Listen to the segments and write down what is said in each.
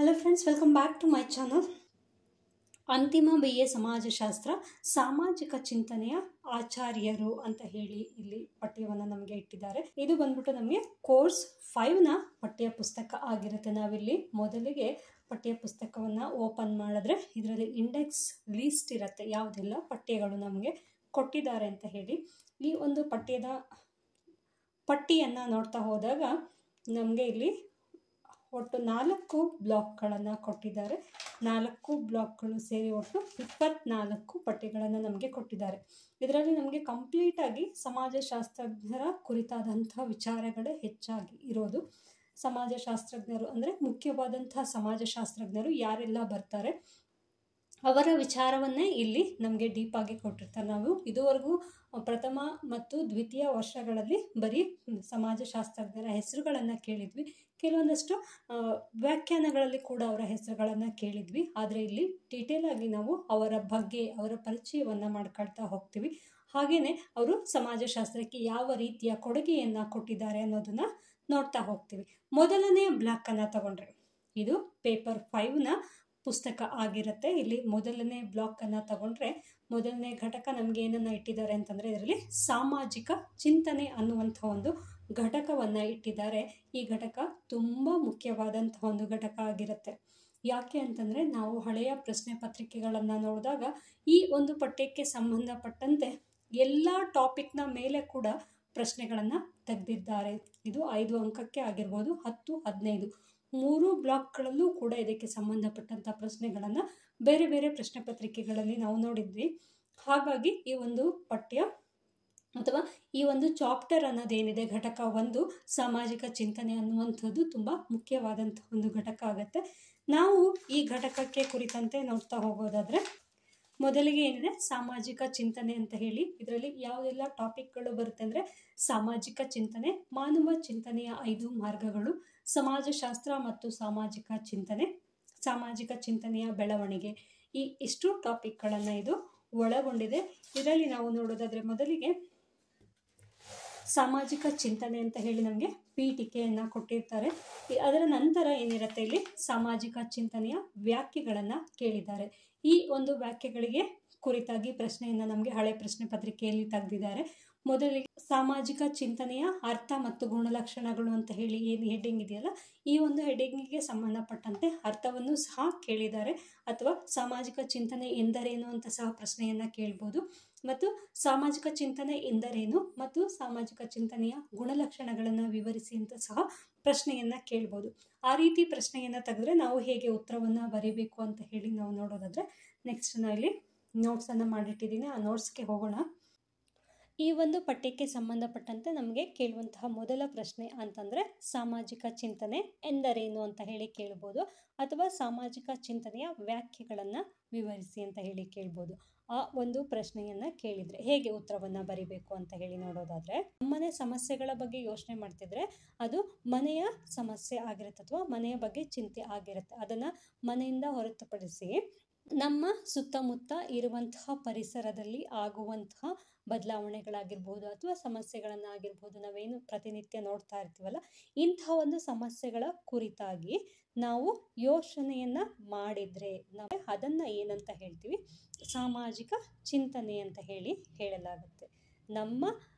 Hello friends, welcome back to my channel. ಅಂತಿಮ BA ಸಮಾಜಶಾಸ್ತ್ರ ಸಾಮಾಜಿಕ ಚಿಂತನೆಯ ಆಚಾರ್ಯರು ಅಂತ ಹೇಳಿ ಇಲ್ಲಿ ಪಠ್ಯವನ್ನು ನಮಗೆ ಇಟ್ಟಿದ್ದಾರೆ. ಇದು ಬಂದ್ಬಿಟ್ಟು ನಮಗೆ ಕೋರ್ಸ್ 5ನ ಪಠ್ಯ ಪುಸ್ತಕ ಆಗಿರುತ್ತೆ. ನಾವಿಲ್ಲಿ ಮೊದಲಿಗೆ ಪಠ್ಯ ಪುಸ್ತಕವನ್ನು ಓಪನ್ ಮಾಡಿದ್ರೆ ಇದರಲ್ಲಿ ಇಂಡೆಕ್ಸ್ ಲೀಸ್ಟ್ ಇರುತ್ತೆ, ಯಾವುದೆಲ್ಲ ಪಠ್ಯಗಳು ನಮಗೆ ಕೊಟ್ಟಿದ್ದಾರೆ ಅಂತ ಹೇಳಿ. ಈ ಒಂದು ಪಟ್ಟಿಯನ್ನು ನೋಡ್ತಾ ಹೋದಾಗ ನಮಗೆ ಇಲ್ಲಿ ಒಟ್ಟು 4 ಬ್ಲಾಕ್ಗಳನ್ನು ಕೊಟ್ಟಿದ್ದಾರೆ. 4 ಬ್ಲಾಕ್ಗಳು ಸೇರಿ ಒಟ್ಟು 24 ಪಠ್ಯಗಳನ್ನು ನಮಗೆ ಕೊಟ್ಟಿದ್ದಾರೆ. ಇದರಲ್ಲಿ ನಮಗೆ ಕಂಪ್ಲೀಟಾಗಿ ಸಮಾಜಶಾಸ್ತ್ರಜ್ಞರ ಕುರಿತಾದಂತಹ ವಿಚಾರಗಳೇ ಹೆಚ್ಚಾಗಿ ಇರೋದು. ಸಮಾಜಶಾಸ್ತ್ರಜ್ಞರು ಅಂದರೆ ಮುಖ್ಯವಾದಂತಹ ಸಮಾಜಶಾಸ್ತ್ರಜ್ಞರು ಯಾರೆಲ್ಲ ಬರ್ತಾರೆ ಅವರ ವಿಚಾರವನ್ನೇ ಇಲ್ಲಿ ನಮಗೆ ಡೀಪಾಗಿ ಕೊಟ್ಟಿರ್ತಾರೆ. ನಾವು ಇದುವರೆಗೂ ಪ್ರಥಮ ಮತ್ತು ದ್ವಿತೀಯ ವರ್ಷಗಳಲ್ಲಿ ಬರೀ ಸಮಾಜಶಾಸ್ತ್ರಜ್ಞರ ಹೆಸರುಗಳನ್ನು ಕೇಳಿದ್ವಿ, ಕೆಲವೊಂದಷ್ಟು ವ್ಯಾಖ್ಯಾನಗಳಲ್ಲಿ ಕೂಡ ಅವರ ಹೆಸರುಗಳನ್ನು ಕೇಳಿದ್ವಿ. ಆದರೆ ಇಲ್ಲಿ ಡೀಟೇಲ್ ಆಗಿ ನಾವು ಅವರ ಬಗ್ಗೆ ಅವರ ಪರಿಚಯವನ್ನು ಮಾಡ್ಕೊಳ್ತಾ ಹೋಗ್ತೀವಿ. ಹಾಗೆಯೇ ಅವರು ಸಮಾಜಶಾಸ್ತ್ರಕ್ಕೆ ಯಾವ ರೀತಿಯ ಕೊಡುಗೆಯನ್ನು ಕೊಟ್ಟಿದ್ದಾರೆ ಅನ್ನೋದನ್ನು ನೋಡ್ತಾ ಹೋಗ್ತೀವಿ. ಮೊದಲನೇ ಬ್ಲಾಕನ್ನು ತಗೊಂಡ್ರೆ ಇದು ಪೇಪರ್ 5ನ ಪುಸ್ತಕ ಆಗಿರುತ್ತೆ. ಇಲ್ಲಿ ಮೊದಲನೇ ಬ್ಲಾಕನ್ನು ತಗೊಂಡ್ರೆ ಮೊದಲನೇ ಘಟಕ ನಮಗೆ ಏನನ್ನು ಇಟ್ಟಿದ್ದಾರೆ ಅಂತಂದರೆ ಇದರಲ್ಲಿ ಸಾಮಾಜಿಕ ಚಿಂತನೆ ಅನ್ನುವಂಥ ಒಂದು ಘಟಕವನ್ನು ಇಟ್ಟಿದ್ದಾರೆ. ಈ ಘಟಕ ತುಂಬ ಮುಖ್ಯವಾದಂತಹ ಒಂದು ಘಟಕ ಆಗಿರುತ್ತೆ. ಯಾಕೆ ಅಂತಂದರೆ ನಾವು ಹಳೆಯ ಪ್ರಶ್ನೆ ಪತ್ರಿಕೆಗಳನ್ನು ನೋಡಿದಾಗ ಈ ಒಂದು ಪಠ್ಯಕ್ಕೆ ಸಂಬಂಧಪಟ್ಟಂತೆ ಎಲ್ಲ ಟಾಪಿಕ್ನ ಮೇಲೆ ಕೂಡ ಪ್ರಶ್ನೆಗಳನ್ನು ತೆಗೆದಿದ್ದಾರೆ. ಇದು 5 ಅಂಕಕ್ಕೆ ಆಗಿರ್ಬೋದು, 10, 15 3 ಬ್ಲಾಕ್ಗಳಲ್ಲೂ ಕೂಡ ಇದಕ್ಕೆ ಸಂಬಂಧಪಟ್ಟಂಥ ಪ್ರಶ್ನೆಗಳನ್ನು ಬೇರೆ ಬೇರೆ ಪ್ರಶ್ನೆ ಪತ್ರಿಕೆಗಳಲ್ಲಿ ನಾವು ನೋಡಿದ್ವಿ. ಹಾಗಾಗಿ ಈ ಒಂದು ಪಠ್ಯ ಅಥವಾ ಈ ಒಂದು ಚಾಪ್ಟರ್ ಅನ್ನೋದೇನಿದೆ ಘಟಕ 1 ಸಾಮಾಜಿಕ ಚಿಂತನೆ ಅನ್ನುವಂಥದ್ದು ತುಂಬ ಮುಖ್ಯವಾದಂಥ ಒಂದು ಘಟಕ ಆಗುತ್ತೆ. ನಾವು ಈ ಘಟಕಕ್ಕೆ ಕುರಿತಂತೆ ನೋಡ್ತಾ ಹೋಗೋದಾದರೆ ಮೊದಲಿಗೆ ಏನಿದೆ ಸಾಮಾಜಿಕ ಚಿಂತನೆ ಅಂತ ಹೇಳಿ ಇದರಲ್ಲಿ ಯಾವುದೆಲ್ಲ ಟಾಪಿಕ್ಗಳು ಬರುತ್ತೆ ಅಂದರೆ ಸಾಮಾಜಿಕ ಚಿಂತನೆ, ಮಾನವ ಚಿಂತನೆಯ 5 ಮಾರ್ಗಗಳು, ಸಮಾಜಶಾಸ್ತ್ರ ಮತ್ತು ಸಾಮಾಜಿಕ ಚಿಂತನೆ, ಸಾಮಾಜಿಕ ಚಿಂತನೆಯ ಬೆಳವಣಿಗೆ, ಈ ಇಷ್ಟು ಟಾಪಿಕ್ಗಳನ್ನು ಇದು ಒಳಗೊಂಡಿದೆ. ಇದರಲ್ಲಿ ನಾವು ನೋಡೋದಾದರೆ ಮೊದಲಿಗೆ ಸಾಮಾಜಿಕ ಚಿಂತನೆ ಅಂತ ಹೇಳಿ ನಮಗೆ ಪೀಠಿಕೆಯನ್ನು ಕೊಟ್ಟಿರ್ತಾರೆ. ಅದರ ನಂತರ ಏನಿರುತ್ತೆ ಇಲ್ಲಿ ಸಾಮಾಜಿಕ ಚಿಂತನೆಯ ವ್ಯಾಖ್ಯೆಗಳನ್ನು ಕೇಳಿದ್ದಾರೆ. ಈ ಒಂದು ವ್ಯಾಖ್ಯೆಗಳಿಗೆ ಕುರಿತಾಗಿ ಪ್ರಶ್ನೆಯನ್ನು ನಮಗೆ ಹಳೆ ಪ್ರಶ್ನೆ ಪತ್ರಿಕೆಯಲ್ಲಿ ತೆಗೆದಿದ್ದಾರೆ. ಮೊದಲಿಗೆ ಸಾಮಾಜಿಕ ಚಿಂತನೆಯ ಅರ್ಥ ಮತ್ತು ಗುಣಲಕ್ಷಣಗಳು ಅಂತ ಹೇಳಿ ಏನು ಹೆಡ್ಡಿಂಗ್ ಇದೆಯಲ್ಲ, ಈ ಒಂದು ಹೆಡ್ಡಿಂಗಿಗೆ ಸಂಬಂಧಪಟ್ಟಂತೆ ಅರ್ಥವನ್ನು ಸಹ ಕೇಳಿದ್ದಾರೆ. ಅಥವಾ ಸಾಮಾಜಿಕ ಚಿಂತನೆ ಎಂದರೇನು ಅಂತ ಸಹ ಪ್ರಶ್ನೆಯನ್ನು ಕೇಳ್ಬೋದು. ಮತ್ತು ಸಾಮಾಜಿಕ ಚಿಂತನೆ ಎಂದರೇನು ಮತ್ತು ಸಾಮಾಜಿಕ ಚಿಂತನೆಯ ಗುಣಲಕ್ಷಣಗಳನ್ನು ವಿವರಿಸಿ ಅಂತ ಸಹ ಪ್ರಶ್ನೆಯನ್ನು ಕೇಳ್ಬೋದು. ಆ ರೀತಿ ಪ್ರಶ್ನೆಯನ್ನು ತೆಗೆದ್ರೆ ನಾವು ಹೇಗೆ ಉತ್ತರವನ್ನು ಬರೀಬೇಕು ಅಂತ ಹೇಳಿ ನಾವು ನೋಡೋದಾದರೆ ನೆಕ್ಸ್ಟ್ ನಾನು ಇಲ್ಲಿ ನೋಟ್ಸನ್ನು ಮಾಡಿಟ್ಟಿದ್ದೀನಿ. ಆ ನೋಟ್ಸ್ಗೆ ಹೋಗೋಣ. ಈ ಒಂದು ಪಠ್ಯಕ್ಕೆ ಸಂಬಂಧಪಟ್ಟಂತೆ ನಮಗೆ ಕೇಳುವಂತಹ ಮೊದಲ ಪ್ರಶ್ನೆ ಅಂತಂದರೆ ಸಾಮಾಜಿಕ ಚಿಂತನೆ ಎಂದರೇನು ಅಂತ ಹೇಳಿ ಕೇಳ್ಬೋದು, ಅಥವಾ ಸಾಮಾಜಿಕ ಚಿಂತನೆಯ ವ್ಯಾಖ್ಯೆಗಳನ್ನು ವಿವರಿಸಿ ಅಂತ ಹೇಳಿ ಕೇಳ್ಬೋದು. ಆ ಒಂದು ಪ್ರಶ್ನೆಯನ್ನು ಕೇಳಿದರೆ ಹೇಗೆ ಉತ್ತರವನ್ನು ಬರಿಬೇಕು ಅಂತ ಹೇಳಿ ನೋಡೋದಾದರೆ, ನಮ್ಮನೆ ಸಮಸ್ಯೆಗಳ ಬಗ್ಗೆ ಯೋಚನೆ ಮಾಡ್ತಿದ್ರೆ ಅದು ಮನೆಯ ಸಮಸ್ಯೆ ಆಗಿರುತ್ತೆ ಅಥವಾ ಮನೆಯ ಬಗ್ಗೆ ಚಿಂತೆ ಆಗಿರುತ್ತೆ. ಅದನ್ನು ಮನೆಯಿಂದ ಹೊರತುಪಡಿಸಿ ನಮ್ಮ ಸುತ್ತಮುತ್ತ ಇರುವಂತಹ ಪರಿಸರದಲ್ಲಿ ಆಗುವಂತಹ ಬದಲಾವಣೆಗಳಾಗಿರ್ಬೋದು ಅಥವಾ ಸಮಸ್ಯೆಗಳನ್ನಾಗಿರ್ಬೋದು, ನಾವೇನು ಪ್ರತಿನಿತ್ಯ ನೋಡ್ತಾ ಇರ್ತೀವಲ್ಲ, ಇಂತಹ ಒಂದು ಸಮಸ್ಯೆಗಳ ಕುರಿತಾಗಿ ನಾವು ಯೋಚನೆಯನ್ನು ಮಾಡಿದರೆ ನಾವು ಅದನ್ನು ಏನಂತ ಹೇಳ್ತೀವಿ, ಸಾಮಾಜಿಕ ಚಿಂತನೆ ಅಂತ ಹೇಳಿ ಹೇಳಲಾಗುತ್ತೆ. ನಮ್ಮ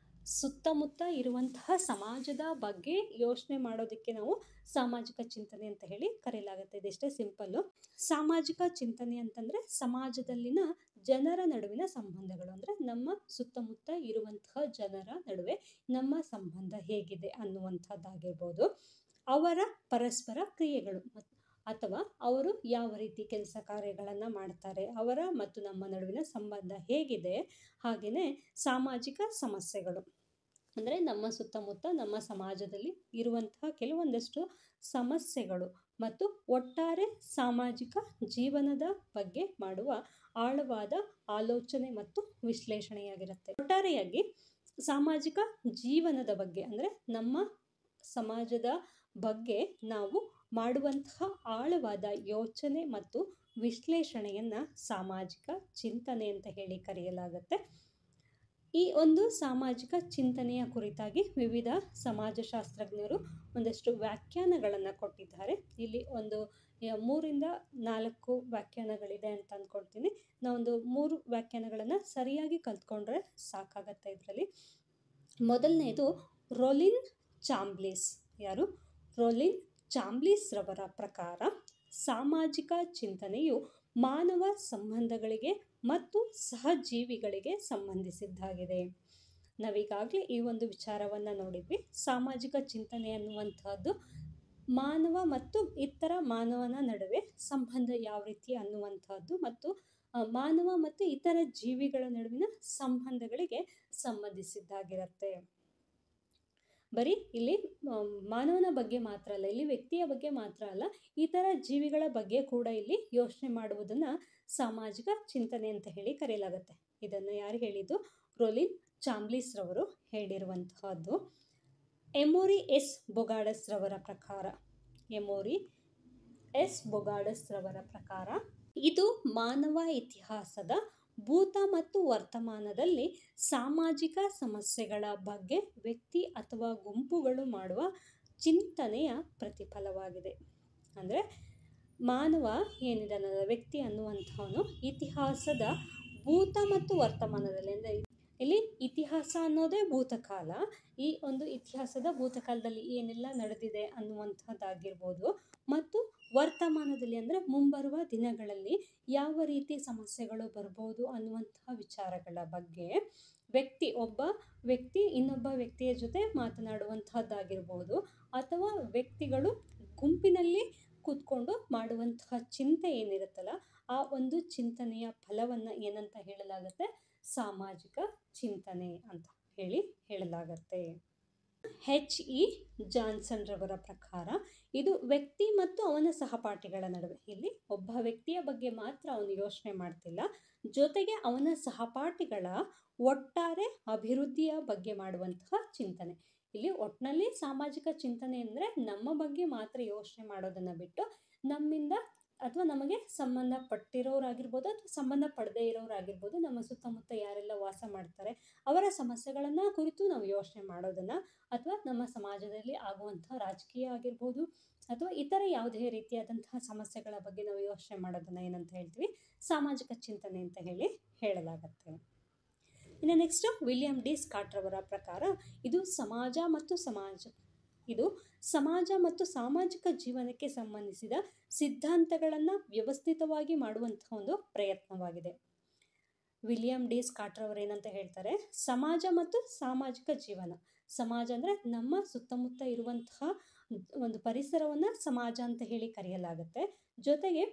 ಸುತ್ತಮುತ್ತ ಇರುವಂತಹ ಸಮಾಜದ ಬಗ್ಗೆ ಯೋಚನೆ ಮಾಡೋದಕ್ಕೆ ನಾವು ಸಾಮಾಜಿಕ ಚಿಂತನೆ ಅಂತ ಹೇಳಿ ಕರೆಯಲಾಗುತ್ತೆ. ಇದೆಷ್ಟೇ ಸಿಂಪಲ್ಲು. ಸಾಮಾಜಿಕ ಚಿಂತನೆ ಅಂತಂದರೆ ಸಮಾಜದಲ್ಲಿನ ಜನರ ನಡುವಿನ ಸಂಬಂಧಗಳು, ಅಂದರೆ ನಮ್ಮ ಸುತ್ತಮುತ್ತ ಇರುವಂತಹ ಜನರ ನಡುವೆ ನಮ್ಮ ಸಂಬಂಧ ಹೇಗಿದೆ ಅನ್ನುವಂಥದ್ದಾಗಿರ್ಬೋದು, ಅವರ ಪರಸ್ಪರ ಕ್ರಿಯೆಗಳು ಅಥವಾ ಅವರು ಯಾವ ರೀತಿ ಕೆಲಸ ಕಾರ್ಯಗಳನ್ನು ಮಾಡ್ತಾರೆ, ಅವರ ಮತ್ತು ನಮ್ಮ ನಡುವಿನ ಸಂಬಂಧ ಹೇಗಿದೆ. ಹಾಗೆಯೇ ಸಾಮಾಜಿಕ ಸಮಸ್ಯೆಗಳು ಅಂದರೆ ನಮ್ಮ ಸುತ್ತಮುತ್ತ ನಮ್ಮ ಸಮಾಜದಲ್ಲಿ ಇರುವಂತಹ ಕೆಲವೊಂದಷ್ಟು ಸಮಸ್ಯೆಗಳು ಮತ್ತು ಒಟ್ಟಾರೆ ಸಾಮಾಜಿಕ ಜೀವನದ ಬಗ್ಗೆ ಮಾಡುವ ಆಳವಾದ ಆಲೋಚನೆ ಮತ್ತು ವಿಶ್ಲೇಷಣೆಯಾಗಿರುತ್ತೆ. ಒಟ್ಟಾರೆಯಾಗಿ ಸಾಮಾಜಿಕ ಜೀವನದ ಬಗ್ಗೆ ಅಂದರೆ ನಮ್ಮ ಸಮಾಜದ ಬಗ್ಗೆ ನಾವು ಮಾಡುವಂತಹ ಆಳವಾದ ಯೋಚನೆ ಮತ್ತು ವಿಶ್ಲೇಷಣೆಯನ್ನು ಸಾಮಾಜಿಕ ಚಿಂತನೆ ಅಂತ ಹೇಳಿ ಕರೆಯಲಾಗುತ್ತೆ. ಈ ಒಂದು ಸಾಮಾಜಿಕ ಚಿಂತನೆಯ ಕುರಿತಾಗಿ ವಿವಿಧ ಸಮಾಜಶಾಸ್ತ್ರಜ್ಞರು ಒಂದಷ್ಟು ವ್ಯಾಖ್ಯಾನಗಳನ್ನು ಕೊಟ್ಟಿದ್ದಾರೆ. ಇಲ್ಲಿ ಒಂದು 3-4 ವ್ಯಾಖ್ಯಾನಗಳಿದೆ ಅಂತ ಅಂದ್ಕೊಳ್ತೀನಿ. ನಾವೊಂದು 3 ವ್ಯಾಖ್ಯಾನಗಳನ್ನು ಸರಿಯಾಗಿ ಕಲ್ತ್ಕೊಂಡ್ರೆ ಸಾಕಾಗತ್ತೆ. ಇದರಲ್ಲಿ ಮೊದಲನೇದು ರೋಲಿನ್ ಚಾಂಬ್ಲಿಸ್. ಯಾರು? ರೋಲಿನ್ ಚಾಂಬ್ಲಿಸ್ ರವರ ಪ್ರಕಾರ ಸಾಮಾಜಿಕ ಚಿಂತನೆಯು ಮಾನವ ಸಂಬಂಧಗಳಿಗೆ ಮತ್ತು ಸಹಜೀವಿಗಳಿಗೆ ಸಂಬಂಧಿಸಿದ್ದಾಗಿದೆ. ನಾವೀಗಾಗಲೇ ಈ ಒಂದು ವಿಚಾರವನ್ನು ನೋಡಿದ್ವಿ. ಸಾಮಾಜಿಕ ಚಿಂತನೆ ಅನ್ನುವಂಥದ್ದು ಮಾನವ ಮತ್ತು ಇತರ ಮಾನವನ ನಡುವೆ ಸಂಬಂಧ ಯಾವ ರೀತಿ ಅನ್ನುವಂಥದ್ದು ಮತ್ತು ಮಾನವ ಮತ್ತು ಇತರ ಜೀವಿಗಳ ನಡುವಿನ ಸಂಬಂಧಗಳಿಗೆ ಸಂಬಂಧಿಸಿದ್ದಾಗಿರುತ್ತೆ. ಬರೀ ಇಲ್ಲಿ ಮಾನವನ ಬಗ್ಗೆ ಮಾತ್ರ ಅಲ್ಲ, ಇಲ್ಲಿ ವ್ಯಕ್ತಿಯ ಬಗ್ಗೆ ಮಾತ್ರ ಅಲ್ಲ, ಇತರ ಜೀವಿಗಳ ಬಗ್ಗೆ ಕೂಡ ಇಲ್ಲಿ ಯೋಚನೆ ಮಾಡುವುದನ್ನು ಸಾಮಾಜಿಕ ಚಿಂತನೆ ಅಂತ ಹೇಳಿ ಕರೆಯಲಾಗುತ್ತೆ. ಇದನ್ನು ಯಾರು ಹೇಳಿದ್ದು? ರೋಲಿನ್ ಚಾಂಬ್ಲಿಸ್ ರವರು ಹೇಳಿರುವಂತಹದ್ದು. ಎಮೋರಿ ಎಸ್ ಬೊಗಾಡಸ್ ರವರ ಪ್ರಕಾರ, ಎಮೋರಿ ಎಸ್ ಬೊಗಾಡಸ್ ರವರ ಪ್ರಕಾರ ಇದು ಮಾನವ ಇತಿಹಾಸದ ಭೂತ ಮತ್ತು ವರ್ತಮಾನದಲ್ಲಿ ಸಾಮಾಜಿಕ ಸಮಸ್ಯೆಗಳ ಬಗ್ಗೆ ವ್ಯಕ್ತಿ ಅಥವಾ ಗುಂಪುಗಳು ಮಾಡುವ ಚಿಂತನೆಯ ಪ್ರತಿಫಲವಾಗಿದೆ. ಅಂದರೆ ಮಾನವ ಏನಿದಾನಲ್ಲ, ವ್ಯಕ್ತಿ ಅನ್ನುವಂಥವನು ಇತಿಹಾಸದ ಭೂತ ಮತ್ತು ವರ್ತಮಾನದಲ್ಲಿ, ಅಂದರೆ ಇಲ್ಲಿ ಇತಿಹಾಸ ಅನ್ನೋದೇ ಭೂತಕಾಲ, ಈ ಒಂದು ಇತಿಹಾಸದ ಭೂತಕಾಲದಲ್ಲಿ ಏನೆಲ್ಲ ನಡೆದಿದೆ ಅನ್ನುವಂಥದ್ದಾಗಿರ್ಬೋದು ಮತ್ತು ವರ್ತಮಾನದಲ್ಲಿ ಅಂದರೆ ಮುಂಬರುವ ದಿನಗಳಲ್ಲಿ ಯಾವ ರೀತಿ ಸಮಸ್ಯೆಗಳು ಬರ್ಬೋದು ಅನ್ನುವಂತಹ ವಿಚಾರಗಳ ಬಗ್ಗೆ ಒಬ್ಬ ವ್ಯಕ್ತಿ ಇನ್ನೊಬ್ಬ ವ್ಯಕ್ತಿಯ ಜೊತೆ ಮಾತನಾಡುವಂತಹದ್ದಾಗಿರ್ಬೋದು ಅಥವಾ ವ್ಯಕ್ತಿಗಳು ಗುಂಪಿನಲ್ಲಿ ಕೂತ್ಕೊಂಡು ಮಾಡುವಂತಹ ಚಿಂತೆ ಏನಿರುತ್ತಲ್ಲ, ಆ ಒಂದು ಚಿಂತನೆಯ ಫಲವನ್ನು ಏನಂತ ಹೇಳಲಾಗುತ್ತೆ? ಸಾಮಾಜಿಕ ಚಿಂತನೆ ಅಂತ ಹೇಳಲಾಗತ್ತೆ. H.E. ಜಾನ್ಸನ್ ರವರ ಪ್ರಕಾರ ಇದು ವ್ಯಕ್ತಿ ಮತ್ತು ಅವನ ಸಹಪಾಠಿಗಳ ನಡುವೆ, ಇಲ್ಲಿ ಒಬ್ಬ ವ್ಯಕ್ತಿಯ ಬಗ್ಗೆ ಮಾತ್ರ ಅವನು ಯೋಚನೆ ಮಾಡ್ತಿಲ್ಲ, ಜೊತೆಗೆ ಅವನ ಸಹಪಾಠಿಗಳ ಒಟ್ಟಾರೆ ಅಭಿವೃದ್ಧಿಯ ಬಗ್ಗೆ ಮಾಡುವಂತಹ ಚಿಂತನೆ. ಇಲ್ಲಿ ಒಟ್ಟಿನಲ್ಲಿ ಸಾಮಾಜಿಕ ಚಿಂತನೆ ಅಂದರೆ ನಮ್ಮ ಬಗ್ಗೆ ಮಾತ್ರ ಯೋಚನೆ ಮಾಡೋದನ್ನು ಬಿಟ್ಟು ನಮ್ಮಿಂದ ಅಥವಾ ನಮಗೆ ಸಂಬಂಧಪಟ್ಟಿರೋರಾಗಿರ್ಬೋದು ಅಥವಾ ಸಂಬಂಧ ಪಡದೇ ಇರೋರಾಗಿರ್ಬೋದು, ನಮ್ಮ ಸುತ್ತಮುತ್ತ ಯಾರೆಲ್ಲ ವಾಸ ಮಾಡ್ತಾರೆ ಅವರ ಸಮಸ್ಯೆಗಳನ್ನು ಕುರಿತು ನಾವು ಯೋಚನೆ ಮಾಡೋದನ್ನು, ಅಥವಾ ನಮ್ಮ ಸಮಾಜದಲ್ಲಿ ಆಗುವಂಥ ರಾಜಕೀಯ ಆಗಿರ್ಬೋದು ಅಥವಾ ಇತರ ಯಾವುದೇ ರೀತಿಯಾದಂತಹ ಸಮಸ್ಯೆಗಳ ಬಗ್ಗೆ ನಾವು ಯೋಚನೆ ಮಾಡೋದನ್ನು ಏನಂತ ಹೇಳ್ತೀವಿ? ಸಾಮಾಜಿಕ ಚಿಂತನೆ ಅಂತ ಹೇಳಲಾಗತ್ತೆ. ಇನ್ನು ನೆಕ್ಸ್ಟ್ ವಿಲಿಯಂ ಡಿ ಸ್ಕಾಟ್ ರವರ ಪ್ರಕಾರ ಇದು ಸಮಾಜ ಮತ್ತು ಸಾಮಾಜಿಕ ಜೀವನಕ್ಕೆ ಸಂಬಂಧಿಸಿದ ಸಿದ್ಧಾಂತಗಳನ್ನು ವ್ಯವಸ್ಥಿತವಾಗಿ ಮಾಡುವಂತಹ ಒಂದು ಪ್ರಯತ್ನವಾಗಿದೆ. ವಿಲಿಯಂ ಡಿ ಸ್ಕಾಟ್ ರವರು ಏನಂತ ಹೇಳ್ತಾರೆ? ಸಮಾಜ ಮತ್ತು ಸಾಮಾಜಿಕ ಜೀವನ, ಸಮಾಜ ಅಂದರೆ ನಮ್ಮ ಸುತ್ತಮುತ್ತ ಇರುವಂತಹ ಒಂದು ಪರಿಸರವನ್ನು ಸಮಾಜ ಅಂತ ಹೇಳಿ ಕರೆಯಲಾಗುತ್ತೆ. ಜೊತೆಗೆ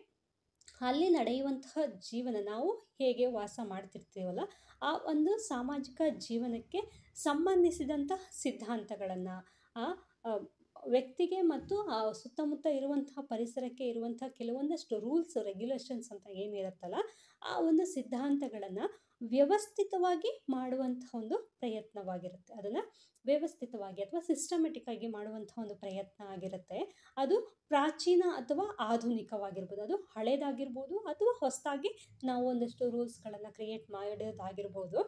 ಅಲ್ಲಿ ನಡೆಯುವಂತಹ ಜೀವನ, ನಾವು ಹೇಗೆ ವಾಸ ಮಾಡ್ತಿರ್ತೀವಲ್ಲ ಆ ಒಂದು ಸಾಮಾಜಿಕ ಜೀವನಕ್ಕೆ ಸಂಬಂಧಿಸಿದಂತಹ ಸಿದ್ಧಾಂತಗಳನ್ನು ಆ ವ್ಯಕ್ತಿಗೆ ಮತ್ತು ಆ ಸುತ್ತಮುತ್ತ ಇರುವಂತಹ ಪರಿಸರಕ್ಕೆ ಇರುವಂತಹ ಕೆಲವೊಂದಷ್ಟು ರೂಲ್ಸ್ ರೆಗ್ಯುಲೇಷನ್ಸ್ ಅಂತ ಏನಿರುತ್ತಲ್ಲ ಆ ಒಂದು ಸಿದ್ಧಾಂತಗಳನ್ನು ವ್ಯವಸ್ಥಿತವಾಗಿ ಮಾಡುವಂತಹ ಒಂದು ಪ್ರಯತ್ನವಾಗಿರುತ್ತೆ. ಅದನ್ನು ವ್ಯವಸ್ಥಿತವಾಗಿ ಅಥವಾ ಸಿಸ್ಟಮೆಟಿಕ್ ಆಗಿ ಮಾಡುವಂತಹ ಒಂದು ಪ್ರಯತ್ನ ಆಗಿರುತ್ತೆ. ಅದು ಪ್ರಾಚೀನ ಅಥವಾ ಆಧುನಿಕವಾಗಿರ್ಬೋದು, ಅದು ಹಳೇದಾಗಿರ್ಬೋದು ಅಥವಾ ಹೊಸದಾಗಿ ನಾವು ಒಂದಷ್ಟು ರೂಲ್ಸ್ಗಳನ್ನು ಕ್ರಿಯೇಟ್ ಮಾಡೋದಾಗಿರ್ಬೋದು,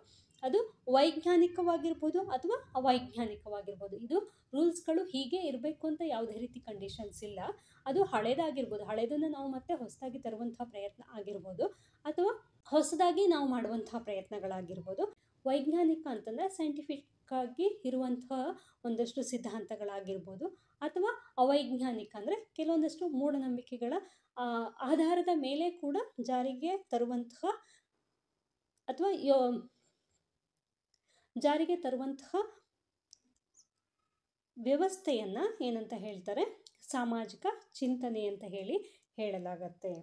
ಅದು ವೈಜ್ಞಾನಿಕವಾಗಿರ್ಬೋದು ಅಥವಾ ಅವೈಜ್ಞಾನಿಕವಾಗಿರ್ಬೋದು. ಇದು ರೂಲ್ಸ್ಗಳು ಹೀಗೆ ಇರಬೇಕು ಅಂತ ಯಾವುದೇ ರೀತಿ ಕಂಡೀಷನ್ಸ್ ಇಲ್ಲ. ಅದು ಹಳೇದಾಗಿರ್ಬೋದು, ಹಳೇದನ್ನು ನಾವು ಮತ್ತೆ ಹೊಸದಾಗಿ ತರುವಂತಹ ಪ್ರಯತ್ನ ಆಗಿರ್ಬೋದು ಅಥವಾ ಹೊಸದಾಗಿ ನಾವು ಮಾಡುವಂತಹ ಪ್ರಯತ್ನಗಳಾಗಿರ್ಬೋದು. ವೈಜ್ಞಾನಿಕ ಅಂತಂದರೆ ಸೈಂಟಿಫಿಕ್ ಆಗಿ ಇರುವಂತಹ ಒಂದಷ್ಟು ಸಿದ್ಧಾಂತಗಳಾಗಿರ್ಬೋದು ಅಥವಾ ಅವೈಜ್ಞಾನಿಕ ಅಂದರೆ ಕೆಲವೊಂದಷ್ಟು ಮೂಢನಂಬಿಕೆಗಳ ಆಧಾರದ ಮೇಲೆ ಕೂಡ ಜಾರಿಗೆ ತರುವಂತಹ ಅಥವಾ ಜಾರಿಗೆ ತರುವಂತಹ ವ್ಯವಸ್ಥೆಯನ್ನು ಏನಂತ ಹೇಳ್ತಾರೆ? ಸಾಮಾಜಿಕ ಚಿಂತನೆ ಅಂತ ಹೇಳಲಾಗತ್ತೆ.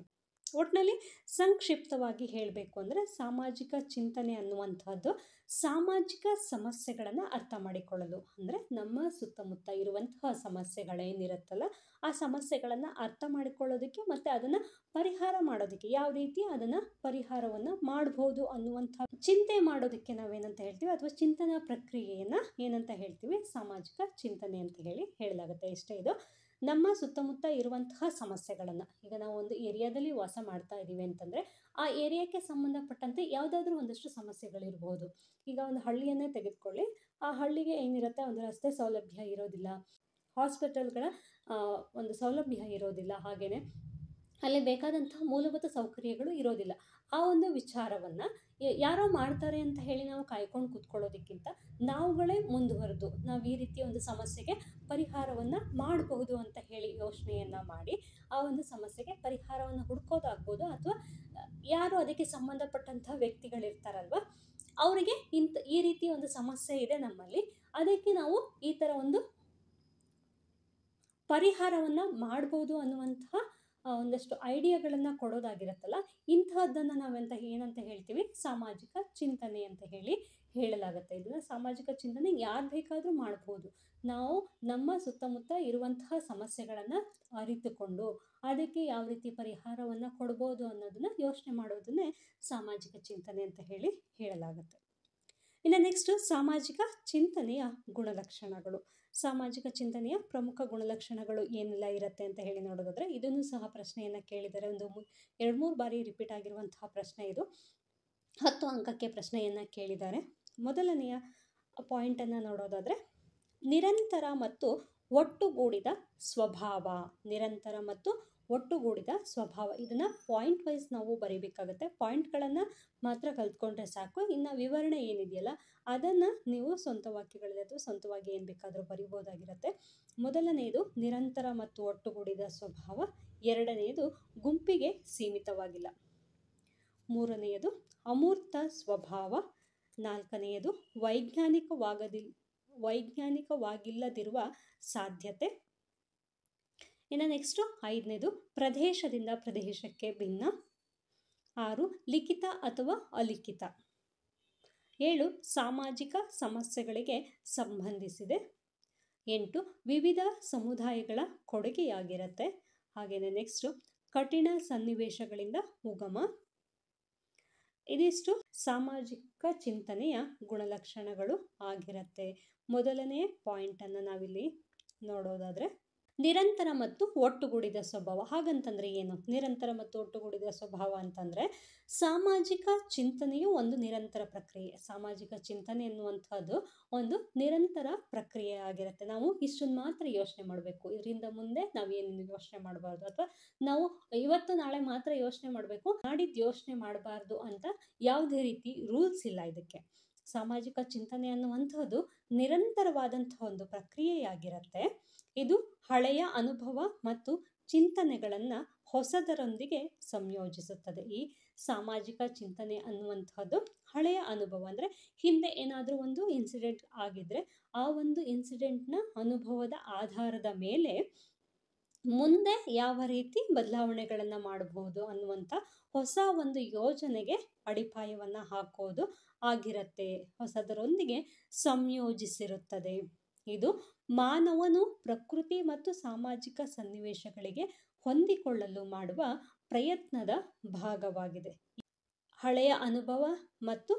ಒಟ್ಟಿನಲ್ಲಿ ಸಂಕ್ಷಿಪ್ತವಾಗಿ ಹೇಳಬೇಕು ಅಂದರೆ ಸಾಮಾಜಿಕ ಚಿಂತನೆ ಅನ್ನುವಂಥದ್ದು ಸಾಮಾಜಿಕ ಸಮಸ್ಯೆಗಳನ್ನು ಅರ್ಥ ಮಾಡಿಕೊಳ್ಳಲು, ಅಂದರೆ ನಮ್ಮ ಸುತ್ತಮುತ್ತ ಇರುವಂತಹ ಸಮಸ್ಯೆಗಳೇನಿರುತ್ತಲ್ಲ ಆ ಸಮಸ್ಯೆಗಳನ್ನು ಅರ್ಥ ಮಾಡಿಕೊಳ್ಳೋದಕ್ಕೆ ಮತ್ತು ಅದನ್ನು ಪರಿಹಾರ ಮಾಡೋದಕ್ಕೆ, ಯಾವ ರೀತಿ ಅದನ್ನು ಪರಿಹಾರವನ್ನು ಮಾಡ್ಬೋದು ಅನ್ನುವಂಥ ಚಿಂತೆ ಮಾಡೋದಕ್ಕೆ ನಾವೇನಂತ ಹೇಳ್ತೀವಿ ಅಥವಾ ಚಿಂತನಾ ಪ್ರಕ್ರಿಯೆಯನ್ನು ಏನಂತ ಹೇಳ್ತೀವಿ? ಸಾಮಾಜಿಕ ಚಿಂತನೆ ಅಂತ ಹೇಳಲಾಗುತ್ತೆ. ಇಷ್ಟೇ ಇದು ನಮ್ಮ ಸುತ್ತಮುತ್ತ ಇರುವಂತಹ ಸಮಸ್ಯೆಗಳನ್ನು, ಈಗ ನಾವು ಒಂದು ಏರಿಯಾದಲ್ಲಿ ವಾಸ ಮಾಡ್ತಾ ಇದ್ದೀವಿ ಅಂತಂದರೆ ಆ ಏರಿಯಾಕ್ಕೆ ಸಂಬಂಧಪಟ್ಟಂತೆ ಯಾವುದಾದ್ರೂ ಒಂದಷ್ಟು ಸಮಸ್ಯೆಗಳಿರ್ಬೋದು. ಈಗ ಒಂದು ಹಳ್ಳಿಯನ್ನೇ ತೆಗೆದುಕೊಳ್ಳಿ, ಆ ಹಳ್ಳಿಗೆ ಏನಿರುತ್ತೆ, ಒಂದು ರಸ್ತೆ ಸೌಲಭ್ಯ ಇರೋದಿಲ್ಲ, ಹಾಸ್ಪಿಟಲ್ಗಳ ಒಂದು ಸೌಲಭ್ಯ ಇರೋದಿಲ್ಲ, ಹಾಗೆಯೇ ಅಲ್ಲಿ ಬೇಕಾದಂತಹ ಮೂಲಭೂತ ಸೌಕರ್ಯಗಳು ಇರೋದಿಲ್ಲ. ಆ ಒಂದು ವಿಚಾರವನ್ನು ಯಾರೋ ಮಾಡ್ತಾರೆ ಅಂತ ಹೇಳಿ ನಾವು ಕಾಯ್ಕೊಂಡು ಕೂತ್ಕೊಳ್ಳೋದಕ್ಕಿಂತ ನಾವುಗಳೇ ಮುಂದುವರೆದು ನಾವು ಈ ರೀತಿಯ ಒಂದು ಸಮಸ್ಯೆಗೆ ಪರಿಹಾರವನ್ನು ಮಾಡಬಹುದು ಅಂತ ಹೇಳಿ ಯೋಚನೆಯನ್ನು ಮಾಡಿ ಆ ಒಂದು ಸಮಸ್ಯೆಗೆ ಪರಿಹಾರವನ್ನು ಹುಡ್ಕೋದಾಗ್ಬೋದು, ಅಥವಾ ಯಾರು ಅದಕ್ಕೆ ಸಂಬಂಧಪಟ್ಟಂತಹ ವ್ಯಕ್ತಿಗಳಿರ್ತಾರಲ್ವ ಅವರಿಗೆ ಈ ರೀತಿಯ ಒಂದು ಸಮಸ್ಯೆ ಇದೆ ನಮ್ಮಲ್ಲಿ, ಅದಕ್ಕೆ ನಾವು ಈ ಥರ ಒಂದು ಪರಿಹಾರವನ್ನು ಮಾಡ್ಬೋದು ಅನ್ನುವಂತಹ ಒಂದಷ್ಟು ಐಡಿಯಾಗಳನ್ನು ಕೊಡೋದಾಗಿರುತ್ತಲ್ಲ, ಇಂತಹದ್ದನ್ನು ಏನಂತ ಹೇಳ್ತೀವಿ, ಸಾಮಾಜಿಕ ಚಿಂತನೆ ಅಂತ ಹೇಳಲಾಗುತ್ತೆ. ಇದನ್ನು ಸಾಮಾಜಿಕ ಚಿಂತನೆ ಯಾರು ಬೇಕಾದರೂ ಮಾಡ್ಬೋದು. ನಾವು ನಮ್ಮ ಸುತ್ತಮುತ್ತ ಇರುವಂತಹ ಸಮಸ್ಯೆಗಳನ್ನು ಅರಿತುಕೊಂಡು ಅದಕ್ಕೆ ಯಾವ ರೀತಿ ಪರಿಹಾರವನ್ನು ಕೊಡ್ಬೋದು ಅನ್ನೋದನ್ನ ಯೋಚನೆ ಮಾಡೋದನ್ನೇ ಸಾಮಾಜಿಕ ಚಿಂತನೆ ಅಂತ ಹೇಳಲಾಗುತ್ತೆ. ಇನ್ನು ನೆಕ್ಸ್ಟ್, ಸಾಮಾಜಿಕ ಚಿಂತನೆಯ ಗುಣಲಕ್ಷಣಗಳು. ಸಾಮಾಜಿಕ ಚಿಂತನೆಯ ಪ್ರಮುಖ ಗುಣಲಕ್ಷಣಗಳು ಏನೆಲ್ಲ ಇರುತ್ತೆ ಅಂತ ನೋಡೋದಾದ್ರೆ, ಇದನ್ನು ಸಹ ಪ್ರಶ್ನೆಯನ್ನು ಕೇಳಿದರೆ, ಒಂದು 2-3 ಬಾರಿ ರಿಪೀಟ್ ಆಗಿರುವಂತಹ ಪ್ರಶ್ನೆ ಇದು. 10 ಅಂಕಕ್ಕೆ ಪ್ರಶ್ನೆಯನ್ನು ಕೇಳಿದ್ದಾರೆ. ಮೊದಲನೆಯ ಪಾಯಿಂಟನ್ನು ನೋಡೋದಾದರೆ, ನಿರಂತರ ಮತ್ತು ಒಟ್ಟುಗೂಡಿದ ಸ್ವಭಾವ. ನಿರಂತರ ಮತ್ತು ಒಟ್ಟುಗೂಡಿದ ಸ್ವಭಾವ, ಇದನ್ನು ಪಾಯಿಂಟ್ ವೈಸ್ ನಾವು ಬರೀಬೇಕಾಗುತ್ತೆ. ಪಾಯಿಂಟ್ಗಳನ್ನು ಮಾತ್ರ ಕಲ್ತ್ಕೊಂಡ್ರೆ ಸಾಕು, ಇನ್ನು ವಿವರಣೆ ಏನಿದೆಯಲ್ಲ ಅದನ್ನು ನೀವು ಸ್ವಂತ ವಾಕ್ಯಗಳಲ್ಲಿ ಅಥವಾ ಸ್ವಂತವಾಗಿ ಏನು ಬೇಕಾದರೂ ಬರಿಬೋದಾಗಿರುತ್ತೆ. ಮೊದಲನೆಯದು ನಿರಂತರ ಮತ್ತು ಒಟ್ಟುಗೂಡಿದ ಸ್ವಭಾವ. ಎರಡನೆಯದು ಗುಂಪಿಗೆ ಸೀಮಿತವಾಗಿಲ್ಲ. ಮೂರನೆಯದು ಅಮೂರ್ತ ಸ್ವಭಾವ. ನಾಲ್ಕನೆಯದು ವೈಜ್ಞಾನಿಕವಾಗಿಲ್ಲದಿರುವ ಸಾಧ್ಯತೆ. ಇನ್ನು ನೆಕ್ಸ್ಟು 5ನೇದು ಪ್ರದೇಶದಿಂದ ಪ್ರದೇಶಕ್ಕೆ ಭಿನ್ನ. 6 ಲಿಖಿತ ಅಥವಾ ಅಲಿಖಿತ. 7 ಸಾಮಾಜಿಕ ಸಮಸ್ಯೆಗಳಿಗೆ ಸಂಬಂಧಿಸಿದೆ. 8 ವಿವಿಧ ಸಮುದಾಯಗಳ ಕೊಡುಗೆಯಾಗಿರುತ್ತೆ. ಹಾಗೆಯೇ ನೆಕ್ಸ್ಟು ಕಠಿಣ ಸನ್ನಿವೇಶಗಳಿಂದ ಉಗಮ. ಇದಿಷ್ಟು ಸಾಮಾಜಿಕ ಚಿಂತನೆಯ ಗುಣಲಕ್ಷಣಗಳು ಆಗಿರುತ್ತೆ. ಮೊದಲನೇ ಪಾಯಿಂಟನ್ನು ನಾವಿಲ್ಲಿ ನೋಡೋದಾದರೆ, ನಿರಂತರ ಮತ್ತು ಒಟ್ಟುಗೂಡಿದ ಸ್ವಭಾವ. ಹಾಗಂತಂದರೆ ಏನು? ನಿರಂತರ ಮತ್ತು ಒಟ್ಟುಗೂಡಿದ ಸ್ವಭಾವ ಅಂತಂದರೆ, ಸಾಮಾಜಿಕ ಚಿಂತನೆಯು ಒಂದು ನಿರಂತರ ಪ್ರಕ್ರಿಯೆ. ಸಾಮಾಜಿಕ ಚಿಂತನೆ ಎನ್ನುವಂಥದ್ದು ಒಂದು ನಿರಂತರ ಪ್ರಕ್ರಿಯೆ ಆಗಿರುತ್ತೆ. ನಾವು ಇಷ್ಟನ್ನು ಮಾತ್ರ ಯೋಚನೆ ಮಾಡಬೇಕು, ಇದರಿಂದ ಮುಂದೆ ನಾವೇನು ಯೋಚನೆ ಮಾಡಬಾರ್ದು, ಅಥವಾ ನಾವು ಇವತ್ತು ನಾಳೆ ಮಾತ್ರ ಯೋಚನೆ ಮಾಡಬೇಕು, ನಾಡಿದ್ದು ಯೋಚನೆ ಮಾಡಬಾರ್ದು ಅಂತ ಯಾವುದೇ ರೀತಿ ರೂಲ್ಸ್ ಇಲ್ಲ ಇದಕ್ಕೆ. ಸಾಮಾಜಿಕ ಚಿಂತನೆ ಅನ್ನುವಂಥದ್ದು ನಿರಂತರವಾದಂತಹ ಒಂದು ಪ್ರಕ್ರಿಯೆಯಾಗಿರುತ್ತೆ. ಇದು ಹಳೆಯ ಅನುಭವ ಮತ್ತು ಚಿಂತನೆಗಳನ್ನು ಹೊಸದರೊಂದಿಗೆ ಸಂಯೋಜಿಸುತ್ತದೆ. ಈ ಸಾಮಾಜಿಕ ಚಿಂತನೆ ಅನ್ನುವಂಥದ್ದು ಹಳೆಯ ಅನುಭವ ಅಂದರೆ, ಹಿಂದೆ ಏನಾದರೂ ಒಂದು ಇನ್ಸಿಡೆಂಟ್ ಆಗಿದ್ರೆ ಆ ಒಂದು ಇನ್ಸಿಡೆಂಟ್ನ ಅನುಭವದ ಆಧಾರದ ಮೇಲೆ ಮುಂದೆ ಯಾವ ರೀತಿ ಬದಲಾವಣೆಗಳನ್ನು ಮಾಡಬಹುದು ಅನ್ನುವಂಥ ಹೊಸ ಒಂದು ಯೋಜನೆಗೆ ಅಡಿಪಾಯವನ್ನು ಹಾಕೋದು ಆಗಿರುತ್ತೆ. ಹೊಸದರೊಂದಿಗೆ ಸಂಯೋಜಿಸಿರುತ್ತದೆ. ಇದು ಮಾನವನು ಪ್ರಕೃತಿ ಮತ್ತು ಸಾಮಾಜಿಕ ಸನ್ನಿವೇಶಗಳಿಗೆ ಹೊಂದಿಕೊಳ್ಳಲು ಮಾಡುವ ಪ್ರಯತ್ನದ ಭಾಗವಾಗಿದೆ. ಹಳೆಯ ಅನುಭವ ಮತ್ತು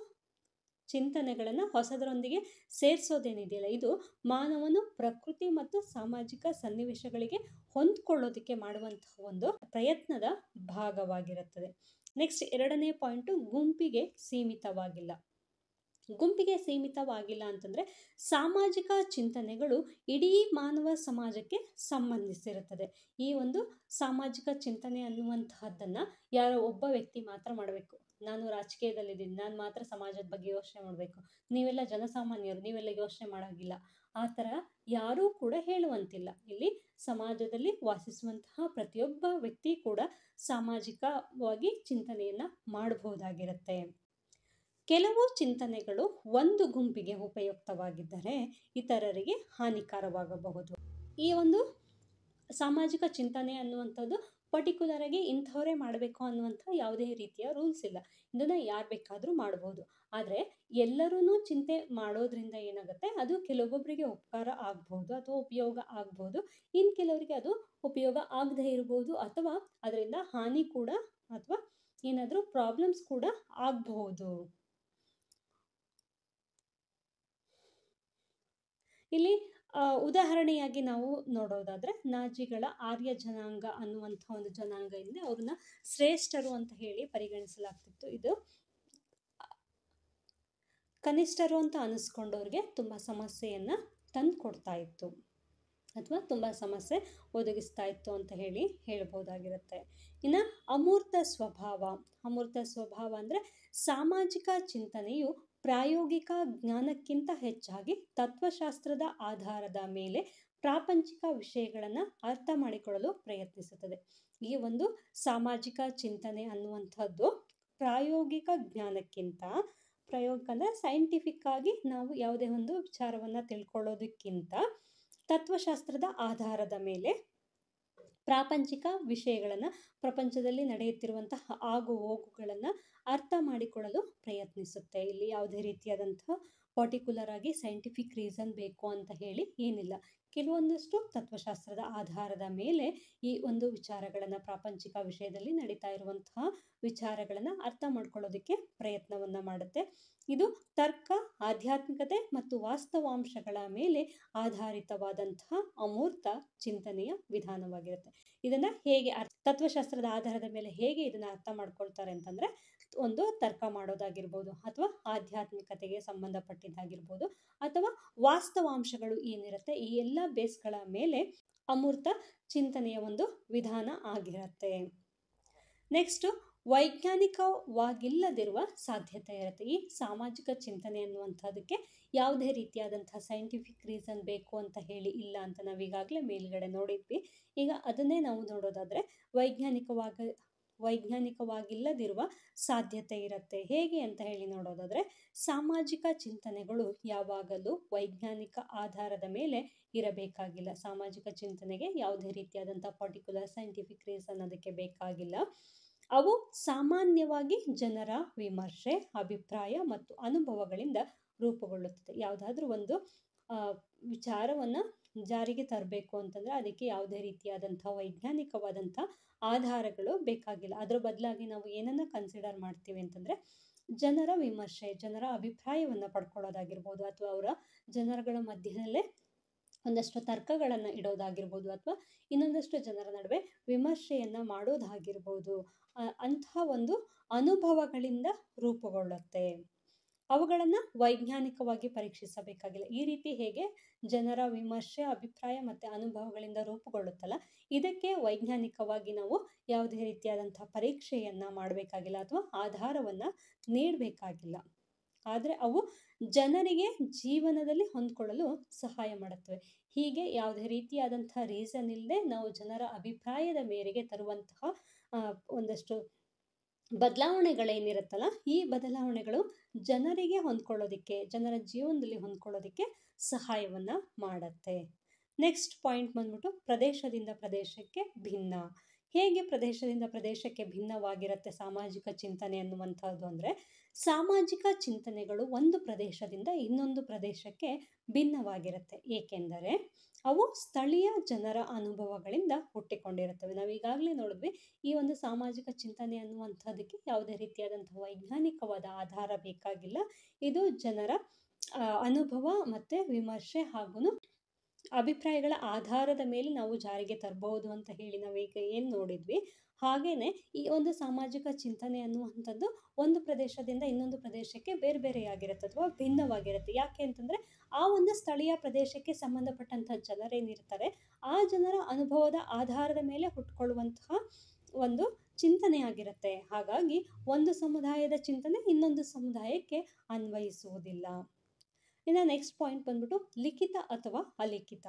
ಚಿಂತನೆಗಳನ್ನು ಹೊಸದರೊಂದಿಗೆ ಸೇರಿಸೋದೇನಿದೆಯಲ್ಲ, ಇದು ಮಾನವನು ಪ್ರಕೃತಿ ಮತ್ತು ಸಾಮಾಜಿಕ ಸನ್ನಿವೇಶಗಳಿಗೆ ಹೊಂದ್ಕೊಳ್ಳೋದಕ್ಕೆ ಮಾಡುವಂತಹ ಒಂದು ಪ್ರಯತ್ನದ ಭಾಗವಾಗಿರುತ್ತದೆ. ನೆಕ್ಸ್ಟ್ 2ನೇ ಪಾಯಿಂಟು, ಗುಂಪಿಗೆ ಸೀಮಿತವಾಗಿಲ್ಲ. ಗುಂಪಿಗೆ ಸೀಮಿತವಾಗಿಲ್ಲ ಅಂತಂದರೆ, ಸಾಮಾಜಿಕ ಚಿಂತನೆಗಳು ಇಡೀ ಮಾನವ ಸಮಾಜಕ್ಕೆ ಸಂಬಂಧಿಸಿರುತ್ತದೆ. ಈ ಒಂದು ಸಾಮಾಜಿಕ ಚಿಂತನೆ ಅನ್ನುವಂತಹದ್ದನ್ನು ಯಾರೋ ಒಬ್ಬ ವ್ಯಕ್ತಿ ಮಾತ್ರ ಮಾಡಬೇಕು. ನಾನು ರಾಜಕೀಯದಲ್ಲಿದ್ದೀನಿ, ನಾನು ಮಾತ್ರ ಸಮಾಜದ ಬಗ್ಗೆ ಯೋಚನೆ ಮಾಡಬೇಕು, ನೀವೆಲ್ಲ ಜನಸಾಮಾನ್ಯರು, ನೀವೆಲ್ಲ ಯೋಚನೆ ಮಾಡೋಂಗಿಲ್ಲ, ಆ ಥರ ಯಾರೂ ಕೂಡ ಹೇಳುವಂತಿಲ್ಲ. ಇಲ್ಲಿ ಸಮಾಜದಲ್ಲಿ ವಾಸಿಸುವಂತಹ ಪ್ರತಿಯೊಬ್ಬ ವ್ಯಕ್ತಿ ಕೂಡ ಸಾಮಾಜಿಕವಾಗಿ ಚಿಂತನೆಯನ್ನು ಮಾಡಬಹುದಾಗಿರುತ್ತೆ. ಕೆಲವು ಚಿಂತನೆಗಳು ಒಂದು ಗುಂಪಿಗೆ ಉಪಯುಕ್ತವಾಗಿದ್ದರೆ ಇತರರಿಗೆ ಹಾನಿಕಾರವಾಗಬಹುದು. ಈ ಒಂದು ಸಾಮಾಜಿಕ ಚಿಂತನೆ ಅನ್ನುವಂಥದ್ದು ಪರ್ಟಿಕ್ಯುಲರ್ ಆಗಿ ಇಂಥವರೇ ಮಾಡಬೇಕು ಅನ್ನುವಂಥ ಯಾವುದೇ ರೀತಿಯ ರೂಲ್ಸ್ ಇಲ್ಲ. ಇದನ್ನು ಯಾರು ಬೇಕಾದರೂ ಮಾಡ್ಬೋದು. ಆದರೆ ಎಲ್ಲರೂ ಚಿಂತೆ ಮಾಡೋದ್ರಿಂದ ಏನಾಗುತ್ತೆ, ಅದು ಕೆಲವೊಬ್ಬರಿಗೆ ಉಪಕಾರ ಆಗ್ಬೋದು ಅಥವಾ ಉಪಯೋಗ ಆಗ್ಬೋದು, ಇನ್ನು ಕೆಲವರಿಗೆ ಅದು ಉಪಯೋಗ ಆಗದೇ ಇರ್ಬೋದು, ಅಥವಾ ಅದರಿಂದ ಹಾನಿ ಕೂಡ ಅಥವಾ ಏನಾದರೂ ಪ್ರಾಬ್ಲಮ್ಸ್ ಕೂಡ ಆಗಬಹುದು. ಇಲ್ಲಿ ಉದಾಹರಣೆಯಾಗಿ ನಾವು ನೋಡೋದಾದರೆ ನಾಜಿಗಳ ಆರ್ಯ ಜನಾಂಗ ಅನ್ನುವಂಥ ಒಂದು ಜನಾಂಗ ಇದೆ. ಅವ್ರನ್ನ ಶ್ರೇಷ್ಠರು ಅಂತ ಹೇಳಿ ಪರಿಗಣಿಸಲಾಗ್ತಿತ್ತು. ಇದು ಕನಿಷ್ಠರು ಅಂತ ಅನಿಸ್ಕೊಂಡವ್ರಿಗೆ ತುಂಬ ಸಮಸ್ಯೆಯನ್ನು ತಂದು ಕೊಡ್ತಾ ಇತ್ತು ಅಥವಾ ತುಂಬ ಸಮಸ್ಯೆ ಒದಗಿಸ್ತಾ ಇತ್ತು ಅಂತ ಹೇಳ್ಬೋದಾಗಿರುತ್ತೆ. ಇನ್ನು ಅಮೂರ್ತ ಸ್ವಭಾವ. ಅಮೂರ್ತ ಸ್ವಭಾವ ಅಂದರೆ ಸಾಮಾಜಿಕ ಚಿಂತನೆಯು ಪ್ರಾಯೋಗಿಕ ಜ್ಞಾನಕ್ಕಿಂತ ಹೆಚ್ಚಾಗಿ ತತ್ವಶಾಸ್ತ್ರದ ಆಧಾರದ ಮೇಲೆ ಪ್ರಾಪಂಚಿಕ ವಿಷಯಗಳನ್ನು ಅರ್ಥ ಮಾಡಿಕೊಳ್ಳಲು ಪ್ರಯತ್ನಿಸುತ್ತದೆ. ಈ ಒಂದು ಸಾಮಾಜಿಕ ಚಿಂತನೆ ಅನ್ನುವಂಥದ್ದು ಪ್ರಾಯೋಗಿಕ ಜ್ಞಾನಕ್ಕಿಂತ, ಪ್ರಾಯೋಗಿಕ ಅಂದರೆ ಸೈಂಟಿಫಿಕ್ ಆಗಿ ನಾವು ಯಾವುದೇ ಒಂದು ವಿಚಾರವನ್ನು ತಿಳ್ಕೊಳ್ಳೋದಕ್ಕಿಂತ ತತ್ವಶಾಸ್ತ್ರದ ಆಧಾರದ ಮೇಲೆ ಪ್ರಾಪಂಚಿಕ ವಿಷಯಗಳನ್ನು, ಪ್ರಪಂಚದಲ್ಲಿ ನಡೆಯುತ್ತಿರುವಂತಹ ಆಗು ಹೋಗುಗಳನ್ನು ಅರ್ಥ ಮಾಡಿಕೊಳ್ಳಲು ಪ್ರಯತ್ನಿಸುತ್ತೆ. ಇಲ್ಲಿ ಯಾವುದೇ ರೀತಿಯಾದಂತಹ ಪರ್ಟಿಕ್ಯುಲರ್ ಆಗಿ ಸೈಂಟಿಫಿಕ್ ರೀಸನ್ ಬೇಕು ಅಂತ ಹೇಳಿ ಏನಿಲ್ಲ. ಕೆಲವೊಂದಷ್ಟು ತತ್ವಶಾಸ್ತ್ರದ ಆಧಾರದ ಮೇಲೆ ಈ ಒಂದು ವಿಚಾರಗಳನ್ನು, ಪ್ರಾಪಂಚಿಕ ವಿಷಯದಲ್ಲಿ ನಡೀತಾ ಇರುವಂತಹ ವಿಚಾರಗಳನ್ನು ಅರ್ಥ ಮಾಡ್ಕೊಳ್ಳೋದಕ್ಕೆ ಪ್ರಯತ್ನವನ್ನು ಮಾಡುತ್ತೆ. ಇದು ತರ್ಕ, ಆಧ್ಯಾತ್ಮಿಕತೆ ಮತ್ತು ವಾಸ್ತವಾಂಶಗಳ ಮೇಲೆ ಆಧಾರಿತವಾದಂತಹ ಅಮೂರ್ತ ಚಿಂತನೆಯ ವಿಧಾನವಾಗಿರುತ್ತೆ. ಇದನ್ನು ಹೇಗೆ ತತ್ವಶಾಸ್ತ್ರದ ಆಧಾರದ ಮೇಲೆ ಹೇಗೆ ಇದನ್ನು ಅರ್ಥ ಮಾಡ್ಕೊಳ್ತಾರೆ ಅಂತಂದರೆ, ಒಂದು ತರ್ಕ ಮಾಡೋದಾಗಿರ್ಬೋದು, ಅಥವಾ ಆಧ್ಯಾತ್ಮಿಕತೆಗೆ ಸಂಬಂಧಪಟ್ಟಿದ್ದಾಗಿರ್ಬೋದು, ಅಥವಾ ವಾಸ್ತವಾಂಶಗಳು ಏನಿರುತ್ತೆ ಈ ಎಲ್ಲ ಬೇಸ್ಗಳ ಮೇಲೆ ಅಮೂರ್ತ ಚಿಂತನೆಯ ಒಂದು ವಿಧಾನ ಆಗಿರುತ್ತೆ. ನೆಕ್ಸ್ಟ್, ವೈಜ್ಞಾನಿಕವಾಗಿಲ್ಲದಿರುವ ಸಾಧ್ಯತೆ ಇರುತ್ತೆ. ಈ ಸಾಮಾಜಿಕ ಚಿಂತನೆ ಅನ್ನುವಂಥದ್ದಕ್ಕೆ ಯಾವುದೇ ರೀತಿಯಾದಂತಹ ಸೈಂಟಿಫಿಕ್ ರೀಸನ್ ಬೇಕು ಅಂತ ಹೇಳಿ ಇಲ್ಲ ಅಂತ ನಾವು ಈಗಾಗಲೇ ಮೇಲ್ಗಡೆ ನೋಡಿದ್ವಿ. ಈಗ ಅದನ್ನೇ ನಾವು ನೋಡೋದಾದರೆ ವೈಜ್ಞಾನಿಕವಾಗಿಲ್ಲದಿರುವ ಸಾಧ್ಯತೆ ಇರುತ್ತೆ. ಹೇಗೆ ಅಂತ ಹೇಳಿ ನೋಡೋದಾದರೆ, ಸಾಮಾಜಿಕ ಚಿಂತನೆಗಳು ಯಾವಾಗಲೂ ವೈಜ್ಞಾನಿಕ ಆಧಾರದ ಮೇಲೆ ಇರಬೇಕಾಗಿಲ್ಲ. ಸಾಮಾಜಿಕ ಚಿಂತನೆಗೆ ಯಾವುದೇ ರೀತಿಯಾದಂಥ ಪರ್ಟಿಕ್ಯುಲರ್ ಸೈಂಟಿಫಿಕ್ ರೀಸನ್ ಅದಕ್ಕೆ ಬೇಕಾಗಿಲ್ಲ. ಅವು ಸಾಮಾನ್ಯವಾಗಿ ಜನರ ವಿಮರ್ಶೆ, ಅಭಿಪ್ರಾಯ ಮತ್ತು ಅನುಭವಗಳಿಂದ ರೂಪುಗೊಳ್ಳುತ್ತದೆ. ಯಾವುದಾದ್ರೂ ಒಂದು ವಿಚಾರವನ್ನು ಜಾರಿಗೆ ತರಬೇಕು ಅಂತಂದರೆ ಅದಕ್ಕೆ ಯಾವುದೇ ರೀತಿಯಾದಂಥ ವೈಜ್ಞಾನಿಕವಾದಂಥ ಆಧಾರಗಳು ಬೇಕಾಗಿಲ್ಲ. ಅದರ ಬದಲಾಗಿ ನಾವು ಏನನ್ನು ಕನ್ಸಿಡರ್ ಮಾಡ್ತೀವಿ ಅಂತಂದರೆ, ಜನರ ವಿಮರ್ಶೆ, ಜನರ ಅಭಿಪ್ರಾಯವನ್ನು ಪಡ್ಕೊಳ್ಳೋದಾಗಿರ್ಬೋದು, ಅಥವಾ ಅವರ ಜನರುಗಳ ಮಧ್ಯದಲ್ಲೇ ಒಂದಷ್ಟು ತರ್ಕಗಳನ್ನು ಇಡೋದಾಗಿರ್ಬೋದು, ಅಥವಾ ಇನ್ನೊಂದಷ್ಟು ಜನರ ನಡುವೆ ವಿಮರ್ಶೆಯನ್ನು ಮಾಡೋದಾಗಿರ್ಬೋದು, ಅಂತಹ ಒಂದು ಅನುಭವಗಳಿಂದ ರೂಪುಗೊಳ್ಳುತ್ತೆ. ಅವುಗಳನ್ನು ವೈಜ್ಞಾನಿಕವಾಗಿ ಪರೀಕ್ಷಿಸಬೇಕಾಗಿಲ್ಲ. ಈ ರೀತಿ ಹೇಗೆ ಜನರ ವಿಮರ್ಶೆ, ಅಭಿಪ್ರಾಯ ಮತ್ತು ಅನುಭವಗಳಿಂದ ರೂಪುಗೊಳ್ಳುತ್ತಲ್ಲ, ಇದಕ್ಕೆ ವೈಜ್ಞಾನಿಕವಾಗಿ ನಾವು ಯಾವುದೇ ರೀತಿಯಾದಂಥ ಪರೀಕ್ಷೆಯನ್ನು ಮಾಡಬೇಕಾಗಿಲ್ಲ ಅಥವಾ ಆಧಾರವನ್ನು ನೀಡಬೇಕಾಗಿಲ್ಲ. ಆದರೆ ಅವು ಜನರಿಗೆ ಜೀವನದಲ್ಲಿ ಹೊಂದ್ಕೊಳ್ಳಲು ಸಹಾಯ ಮಾಡುತ್ತವೆ. ಹೀಗೆ ಯಾವುದೇ ರೀತಿಯಾದಂಥ ರೀಸನ್ ಇಲ್ಲದೆ ನಾವು ಜನರ ಅಭಿಪ್ರಾಯದ ಮೇರೆಗೆ ತರುವಂತಹ ಒಂದಷ್ಟು ಬದಲಾವಣೆಗಳೇನಿರುತ್ತಲ್ಲ, ಈ ಬದಲಾವಣೆಗಳು ಜನರಿಗೆ ಹೊಂದ್ಕೊಳ್ಳೋದಕ್ಕೆ, ಜನರ ಜೀವನದಲ್ಲಿ ಹೊಂದ್ಕೊಳ್ಳೋದಕ್ಕೆ ಸಹಾಯವನ್ನು ಮಾಡುತ್ತೆ. ನೆಕ್ಸ್ಟ್ ಪಾಯಿಂಟ್ ಬಂದ್ಬಿಟ್ಟು ಪ್ರದೇಶದಿಂದ ಪ್ರದೇಶಕ್ಕೆ ಭಿನ್ನ. ಹೇಗೆ ಪ್ರದೇಶದಿಂದ ಪ್ರದೇಶಕ್ಕೆ ಭಿನ್ನವಾಗಿರುತ್ತೆ ಸಾಮಾಜಿಕ ಚಿಂತನೆ ಅನ್ನುವಂಥದ್ದು ಅಂದರೆ, ಸಾಮಾಜಿಕ ಚಿಂತನೆಗಳು ಒಂದು ಪ್ರದೇಶದಿಂದ ಇನ್ನೊಂದು ಪ್ರದೇಶಕ್ಕೆ ಭಿನ್ನವಾಗಿರುತ್ತೆ. ಏಕೆಂದರೆ ಅವು ಸ್ಥಳೀಯ ಜನರ ಅನುಭವಗಳಿಂದ ಹುಟ್ಟಿಕೊಂಡಿರುತ್ತವೆ. ನಾವು ಈಗಾಗಲೇ ನೋಡಿದ್ವಿ, ಈ ಒಂದು ಸಾಮಾಜಿಕ ಚಿಂತನೆ ಅನ್ನುವಂಥದ್ದಕ್ಕೆ ಯಾವುದೇ ರೀತಿಯಾದಂಥ ವೈಜ್ಞಾನಿಕವಾದ ಆಧಾರ ಬೇಕಾಗಿಲ್ಲ. ಇದು ಜನರ ಅನುಭವ ಮತ್ತು ವಿಮರ್ಶೆ ಹಾಗೂ ಅಭಿಪ್ರಾಯಗಳ ಆಧಾರದ ಮೇಲೆ ನಾವು ಜಾರಿಗೆ ತರಬಹುದು ಅಂತ ಹೇಳಿ ನಾವೀಗ ಏನು ನೋಡಿದ್ವಿ. ಹಾಗೇನೆ ಈ ಒಂದು ಸಾಮಾಜಿಕ ಚಿಂತನೆ ಅನ್ನುವಂಥದ್ದು ಒಂದು ಪ್ರದೇಶದಿಂದ ಇನ್ನೊಂದು ಪ್ರದೇಶಕ್ಕೆ ಬೇರೆ ಬೇರೆಯಾಗಿರುತ್ತೆ ಅಥವಾ ಭಿನ್ನವಾಗಿರುತ್ತೆ. ಯಾಕೆ ಅಂತಂದರೆ, ಆ ಒಂದು ಸ್ಥಳೀಯ ಪ್ರದೇಶಕ್ಕೆ ಸಂಬಂಧಪಟ್ಟಂಥ ಜನರೇನಿರ್ತಾರೆ ಆ ಜನರ ಅನುಭವದ ಆಧಾರದ ಮೇಲೆ ಹುಟ್ಕೊಳ್ಳುವಂತಹ ಒಂದು ಚಿಂತನೆ ಆಗಿರುತ್ತೆ. ಹಾಗಾಗಿ ಒಂದು ಸಮುದಾಯದ ಚಿಂತನೆ ಇನ್ನೊಂದು ಸಮುದಾಯಕ್ಕೆ ಅನ್ವಯಿಸುವುದಿಲ್ಲ. ಇನ್ನು ನೆಕ್ಸ್ಟ್ ಪಾಯಿಂಟ್ ಬಂದ್ಬಿಟ್ಟು ಲಿಖಿತ ಅಥವಾ ಅಲಿಖಿತ.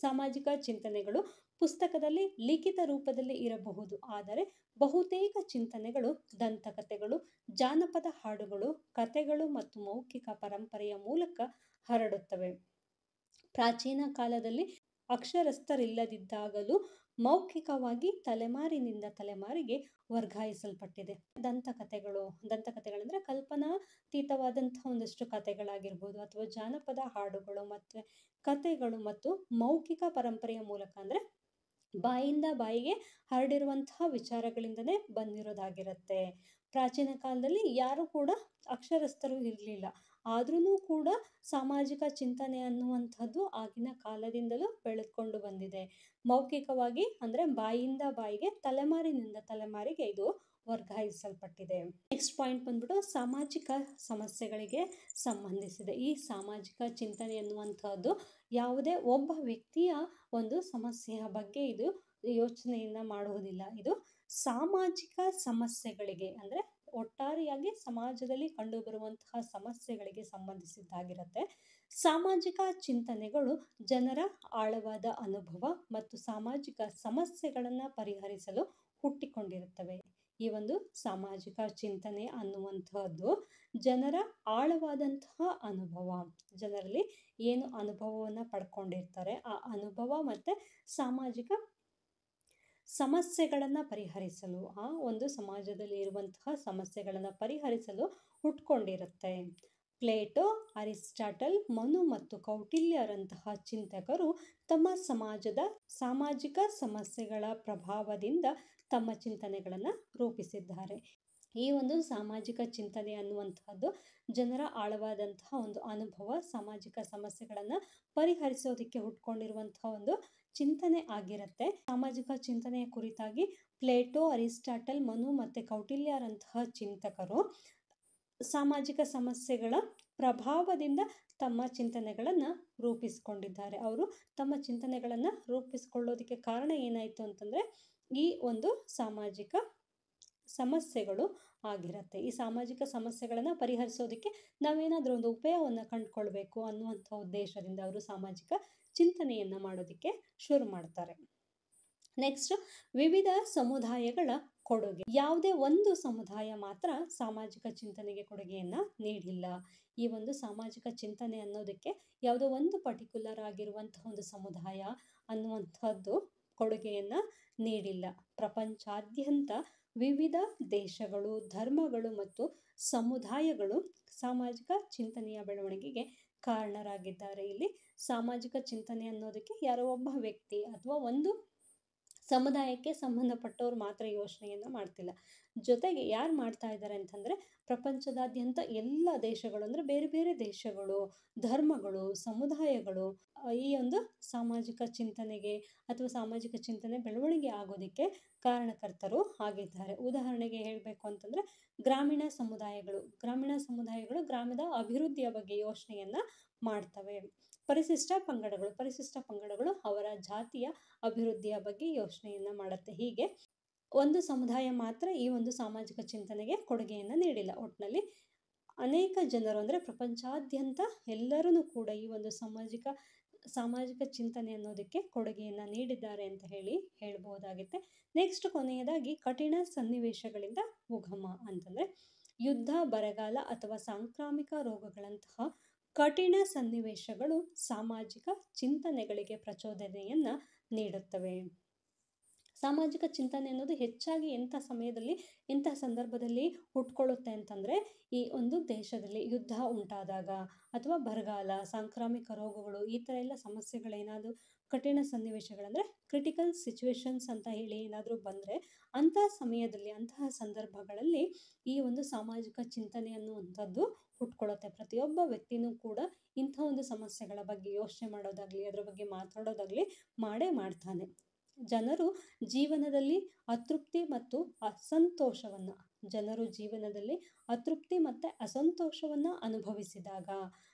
ಸಾಮಾಜಿಕ ಚಿಂತನೆಗಳು ಪುಸ್ತಕದಲ್ಲಿ ಲಿಖಿತ ರೂಪದಲ್ಲಿ ಇರಬಹುದು, ಆದರೆ ಬಹುತೇಕ ಚಿಂತನೆಗಳು ದಂತಕಥೆಗಳು, ಜಾನಪದ ಹಾಡುಗಳು, ಕಥೆಗಳು ಮತ್ತು ಮೌಖಿಕ ಪರಂಪರೆಯ ಮೂಲಕ ಹರಡುತ್ತವೆ. ಪ್ರಾಚೀನ ಕಾಲದಲ್ಲಿ ಅಕ್ಷರಸ್ಥರಿಲ್ಲದಿದ್ದಾಗಲೂ ಮೌಖಿಕವಾಗಿ ತಲೆಮಾರಿನಿಂದ ತಲೆಮಾರಿಗೆ ವರ್ಗಾಯಿಸಲ್ಪಟ್ಟಿದೆ. ದಂತಕಥೆಗಳಂದರೆ ಕಲ್ಪನಾತೀತವಾದಂಥ ಒಂದಷ್ಟು ಕಥೆಗಳಾಗಿರ್ಬೋದು, ಅಥವಾ ಜಾನಪದ ಹಾಡುಗಳು ಮತ್ತು ಕಥೆಗಳು ಮತ್ತು ಮೌಖಿಕ ಪರಂಪರೆಯ ಮೂಲಕ ಅಂದರೆ ಬಾಯಿಂದ ಬಾಯಿಗೆ ಹರಡಿರುವಂತಹ ವಿಚಾರಗಳಿಂದನೇ ಬಂದಿರೋದಾಗಿರುತ್ತೆ. ಪ್ರಾಚೀನ ಕಾಲದಲ್ಲಿ ಯಾರು ಕೂಡ ಅಕ್ಷರಸ್ಥರು ಇರಲಿಲ್ಲ. ಆದ್ರೂ ಕೂಡ ಸಾಮಾಜಿಕ ಚಿಂತನೆ ಅನ್ನುವಂಥದ್ದು ಆಗಿನ ಕಾಲದಿಂದಲೂ ಬೆಳೆದುಕೊಂಡು ಬಂದಿದೆ. ಮೌಖಿಕವಾಗಿ ಅಂದರೆ ಬಾಯಿಂದ ಬಾಯಿಗೆ, ತಲೆಮಾರಿನಿಂದ ತಲೆಮಾರಿಗೆ ಇದು ವರ್ಗಾಯಿಸಲ್ಪಟ್ಟಿದೆ. ನೆಕ್ಸ್ಟ್ ಪಾಯಿಂಟ್ ಬಂದ್ಬಿಟ್ಟು ಸಾಮಾಜಿಕ ಸಮಸ್ಯೆಗಳಿಗೆ ಸಂಬಂಧಿಸಿದೆ. ಈ ಸಾಮಾಜಿಕ ಚಿಂತನೆ ಅನ್ನುವಂಥದ್ದು ಯಾವುದೇ ಒಬ್ಬ ವ್ಯಕ್ತಿಯ ಒಂದು ಸಮಸ್ಯೆಯ ಬಗ್ಗೆ ಇದು ಯೋಚನೆಯನ್ನ ಮಾಡುವುದಿಲ್ಲ. ಇದು ಸಾಮಾಜಿಕ ಸಮಸ್ಯೆಗಳಿಗೆ ಅಂದರೆ ಒಟ್ಟಾರೆಯಾಗಿ ಸಮಾಜದಲ್ಲಿ ಕಂಡುಬರುವಂತಹ ಸಮಸ್ಯೆಗಳಿಗೆ ಸಂಬಂಧಿಸಿದ್ದಾಗಿರುತ್ತೆ. ಸಾಮಾಜಿಕ ಚಿಂತನೆಗಳು ಜನರ ಆಳವಾದ ಅನುಭವ ಮತ್ತು ಸಾಮಾಜಿಕ ಸಮಸ್ಯೆಗಳನ್ನು ಪರಿಹರಿಸಲು ಹುಟ್ಟಿಕೊಂಡಿರುತ್ತವೆ. ಈ ಒಂದು ಸಾಮಾಜಿಕ ಚಿಂತನೆ ಅನ್ನುವಂಥದ್ದು ಜನರ ಆಳವಾದಂತಹ ಅನುಭವ, ಜನರಲ್ಲಿ ಏನು ಅನುಭವವನ್ನು ಪಡ್ಕೊಂಡಿರ್ತಾರೆ ಆ ಅನುಭವ ಮತ್ತು ಸಾಮಾಜಿಕ ಸಮಸ್ಯೆಗಳನ್ನು ಪರಿಹರಿಸಲು, ಆ ಒಂದು ಸಮಾಜದಲ್ಲಿ ಇರುವಂತಹ ಸಮಸ್ಯೆಗಳನ್ನು ಪರಿಹರಿಸಲು ಹುಟ್ಕೊಂಡಿರುತ್ತೆ. ಪ್ಲೇಟೋ, ಅರಿಸ್ಟಾಟಲ್, ಮನು ಮತ್ತು ಕೌಟಿಲ್ಯರಂತಹ ಚಿಂತಕರು ತಮ್ಮ ಸಮಾಜದ ಸಾಮಾಜಿಕ ಸಮಸ್ಯೆಗಳ ಪ್ರಭಾವದಿಂದ ತಮ್ಮ ಚಿಂತನೆಗಳನ್ನು ರೂಪಿಸಿದ್ದಾರೆ. ಈ ಒಂದು ಸಾಮಾಜಿಕ ಚಿಂತನೆ ಅನ್ನುವಂಥದ್ದು ಜನರ ಆಳವಾದಂತಹ ಒಂದು ಅನುಭವ, ಸಾಮಾಜಿಕ ಸಮಸ್ಯೆಗಳನ್ನು ಪರಿಹರಿಸೋದಕ್ಕೆ ಹುಟ್ಕೊಂಡಿರುವಂತಹ ಒಂದು ಚಿಂತನೆ ಆಗಿರುತ್ತೆ. ಸಾಮಾಜಿಕ ಚಿಂತನೆಯ ಕುರಿತಾಗಿ ಪ್ಲೇಟೋ, ಅರಿಸ್ಟಾಟಲ್, ಮನು ಮತ್ತು ಕೌಟಿಲ್ಯರಂತಹ ಚಿಂತಕರು ಸಾಮಾಜಿಕ ಸಮಸ್ಯೆಗಳ ಪ್ರಭಾವದಿಂದ ತಮ್ಮ ಚಿಂತನೆಗಳನ್ನು ರೂಪಿಸಿಕೊಂಡಿದ್ದಾರೆ. ಅವರು ತಮ್ಮ ಚಿಂತನೆಗಳನ್ನು ರೂಪಿಸಿಕೊಳ್ಳೋದಕ್ಕೆ ಕಾರಣ ಏನಾಯಿತು ಅಂತಂದರೆ ಈ ಒಂದು ಸಾಮಾಜಿಕ ಸಮಸ್ಯೆಗಳು ಆಗಿರುತ್ತೆ. ಈ ಸಾಮಾಜಿಕ ಸಮಸ್ಯೆಗಳನ್ನು ಪರಿಹರಿಸೋದಕ್ಕೆ ನಾವೇನಾದರೂ ಒಂದು ಉಪಾಯವನ್ನು ಕಂಡುಕೊಳ್ಬೇಕು ಅನ್ನುವಂಥ ಉದ್ದೇಶದಿಂದ ಅವರು ಸಾಮಾಜಿಕ ಚಿಂತನೆಯನ್ನು ಮಾಡೋದಕ್ಕೆ ಶುರು ಮಾಡ್ತಾರೆ. ನೆಕ್ಸ್ಟ್, ವಿವಿಧ ಸಮುದಾಯಗಳ ಕೊಡುಗೆ. ಯಾವುದೇ ಒಂದು ಸಮುದಾಯ ಮಾತ್ರ ಸಾಮಾಜಿಕ ಚಿಂತನೆಗೆ ಕೊಡುಗೆಯನ್ನು ನೀಡಿಲ್ಲ. ಈ ಒಂದು ಸಾಮಾಜಿಕ ಚಿಂತನೆ ಅನ್ನೋದಕ್ಕೆ ಯಾವುದೋ ಒಂದು ಪರ್ಟಿಕ್ಯುಲರ್ ಆಗಿರುವಂತಹ ಒಂದು ಸಮುದಾಯ ಅನ್ನುವಂಥದ್ದು ಕೊಡುಗೆಯನ್ನು ನೀಡಿಲ್ಲ. ಪ್ರಪಂಚಾದ್ಯಂತ ವಿವಿಧ ದೇಶಗಳು, ಧರ್ಮಗಳು ಮತ್ತು ಸಮುದಾಯಗಳು ಸಾಮಾಜಿಕ ಚಿಂತನೆಯ ಬೆಳವಣಿಗೆಗೆ ಕಾರಣರಾಗಿದ್ದಾರೆ. ಇಲ್ಲಿ ಸಾಮಾಜಿಕ ಚಿಂತನೆ ಅನ್ನೋದಕ್ಕೆ ಯಾರೋ ಒಬ್ಬ ವ್ಯಕ್ತಿ ಅಥವಾ ಒಂದು ಸಮುದಾಯಕ್ಕೆ ಸಂಬಂಧಪಟ್ಟವ್ರು ಮಾತ್ರ ಯೋಚನೆಯನ್ನು ಮಾಡ್ತಿಲ್ಲ. ಜೊತೆಗೆ ಯಾರು ಮಾಡ್ತಾ ಇದ್ದಾರೆ ಅಂತಂದರೆ ಪ್ರಪಂಚದಾದ್ಯಂತ ಎಲ್ಲ ದೇಶಗಳು, ಅಂದರೆ ಬೇರೆ ಬೇರೆ ದೇಶಗಳು, ಧರ್ಮಗಳು, ಸಮುದಾಯಗಳು ಈ ಒಂದು ಸಾಮಾಜಿಕ ಚಿಂತನೆಗೆ ಅಥವಾ ಸಾಮಾಜಿಕ ಚಿಂತನೆ ಬೆಳವಣಿಗೆ ಆಗೋದಕ್ಕೆ ಕಾರಣಕರ್ತರು ಆಗಿದ್ದಾರೆ. ಉದಾಹರಣೆಗೆ ಹೇಳಬೇಕು ಅಂತಂದರೆ ಗ್ರಾಮೀಣ ಸಮುದಾಯಗಳು ಗ್ರಾಮದ ಅಭಿವೃದ್ಧಿಯ ಬಗ್ಗೆ ಯೋಚನೆಯನ್ನು ಮಾಡ್ತವೆ. ಪರಿಶಿಷ್ಟ ಪಂಗಡಗಳು ಅವರ ಜಾತಿಯ ಅಭಿವೃದ್ಧಿಯ ಬಗ್ಗೆ ಯೋಚನೆಯನ್ನು ಮಾಡುತ್ತೆ. ಹೀಗೆ ಒಂದು ಸಮುದಾಯ ಮಾತ್ರ ಈ ಒಂದು ಸಾಮಾಜಿಕ ಚಿಂತನೆಗೆ ಕೊಡುಗೆಯನ್ನು ನೀಡಿಲ್ಲ. ಒಟ್ಟಿನಲ್ಲಿ ಅನೇಕ ಜನರು, ಅಂದರೆ ಪ್ರಪಂಚಾದ್ಯಂತ ಎಲ್ಲರೂ ಕೂಡ ಈ ಒಂದು ಸಾಮಾಜಿಕ ಚಿಂತನೆ ಅನ್ನೋದಕ್ಕೆ ಕೊಡುಗೆಯನ್ನು ನೀಡಿದ್ದಾರೆ ಅಂತ ಹೇಳ್ಬೋದಾಗುತ್ತೆ. ನೆಕ್ಸ್ಟ್, ಕೊನೆಯದಾಗಿ ಕಠಿಣ ಸನ್ನಿವೇಶಗಳಿಂದ ಉಗಮ ಅಂತಂದರೆ ಯುದ್ಧ, ಬರಗಾಲ ಅಥವಾ ಸಾಂಕ್ರಾಮಿಕ ರೋಗಗಳಂತಹ ಕಠಿಣ ಸನ್ನಿವೇಶಗಳು ಸಾಮಾಜಿಕ ಚಿಂತನೆಗಳಿಗೆ ಪ್ರಚೋದನೆಯನ್ನು ನೀಡುತ್ತವೆ. ಸಾಮಾಜಿಕ ಚಿಂತನೆ ಅನ್ನೋದು ಹೆಚ್ಚಾಗಿ ಎಂಥ ಸಂದರ್ಭದಲ್ಲಿ ಹುಟ್ಕೊಳ್ಳುತ್ತೆ ಅಂತಂದರೆ ಈ ಒಂದು ದೇಶದಲ್ಲಿ ಯುದ್ಧ ಉಂಟಾದಾಗ ಅಥವಾ ಬರಗಾಲ, ಸಾಂಕ್ರಾಮಿಕ ರೋಗಗಳು, ಈ ಥರ ಎಲ್ಲ ಸಮಸ್ಯೆಗಳೇನಾದರೂ ಕಠಿಣ ಸನ್ನಿವೇಶಗಳಂದರೆ ಕ್ರಿಟಿಕಲ್ ಸಿಚುವೇಶನ್ಸ್ ಅಂತ ಹೇಳಿ ಏನಾದರೂ ಬಂದರೆ ಅಂತಹ ಸಂದರ್ಭಗಳಲ್ಲಿ ಈ ಒಂದು ಸಾಮಾಜಿಕ ಚಿಂತನೆ ಅನ್ನುವಂಥದ್ದು ಹುಟ್ಕೊಳ್ಳುತ್ತೆ. ಪ್ರತಿಯೊಬ್ಬ ವ್ಯಕ್ತಿನೂ ಕೂಡ ಇಂಥ ಒಂದು ಸಮಸ್ಯೆಗಳ ಬಗ್ಗೆ ಯೋಚನೆ ಮಾಡೋದಾಗಲಿ, ಅದರ ಬಗ್ಗೆ ಮಾತಾಡೋದಾಗಲಿ ಮಾಡ್ತಾನೆ. ಜನರು ಜೀವನದಲ್ಲಿ ಅತೃಪ್ತಿ ಮತ್ತು ಅಸಂತೋಷವನ್ನು ಅನುಭವಿಸಿದಾಗ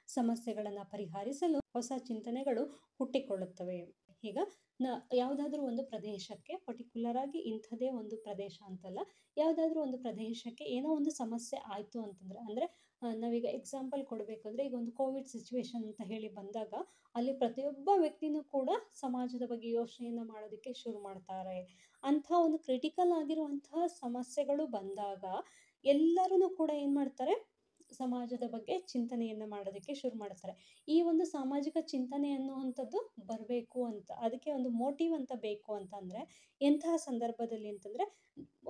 ಸಮಸ್ಯೆಗಳನ್ನು ಪರಿಹರಿಸಲು ಹೊಸ ಚಿಂತನೆಗಳು ಹುಟ್ಟಿಕೊಳ್ಳುತ್ತವೆ. ಈಗ ಯಾವುದಾದ್ರೂ ಒಂದು ಪ್ರದೇಶಕ್ಕೆ ಪರ್ಟಿಕ್ಯುಲರ್ ಆಗಿ ಇಂಥದೇ ಒಂದು ಪ್ರದೇಶ ಅಂತಲ್ಲ, ಯಾವುದಾದ್ರೂ ಒಂದು ಪ್ರದೇಶಕ್ಕೆ ಏನೋ ಒಂದು ಸಮಸ್ಯೆ ಆಯಿತು ಅಂತಂದರೆ, ಅಂದರೆ ನಾವೀಗ ಎಕ್ಸಾಂಪಲ್ ಕೊಡಬೇಕು ಅಂದರೆ ಈಗ ಒಂದು ಕೋವಿಡ್ ಸಿಚುವೇಶನ್ ಅಂತ ಹೇಳಿ ಬಂದಾಗ ಅಲ್ಲಿ ಪ್ರತಿಯೊಬ್ಬ ವ್ಯಕ್ತಿನೂ ಕೂಡ ಸಮಾಜದ ಬಗ್ಗೆ ಯೋಚನೆಯನ್ನು ಮಾಡೋದಕ್ಕೆ ಶುರು ಮಾಡ್ತಾರೆ. ಅಂಥ ಒಂದು ಕ್ರಿಟಿಕಲ್ ಆಗಿರುವಂತಹ ಸಮಸ್ಯೆಗಳು ಬಂದಾಗ ಎಲ್ಲರೂ ಕೂಡ ಏನು ಮಾಡ್ತಾರೆ, ಸಮಾಜದ ಬಗ್ಗೆ ಚಿಂತನೆಯನ್ನು ಮಾಡೋದಕ್ಕೆ ಶುರು ಮಾಡ್ತಾರೆ. ಈ ಒಂದು ಸಾಮಾಜಿಕ ಚಿಂತನೆ ಅನ್ನುವಂಥದ್ದು ಬರಬೇಕು ಅಂತ, ಅದಕ್ಕೆ ಒಂದು ಮೋಟಿವ್ ಅಂತ ಬೇಕು ಅಂತಂದರೆ ಎಂತಹ ಸಂದರ್ಭದಲ್ಲಿ ಅಂತಂದರೆ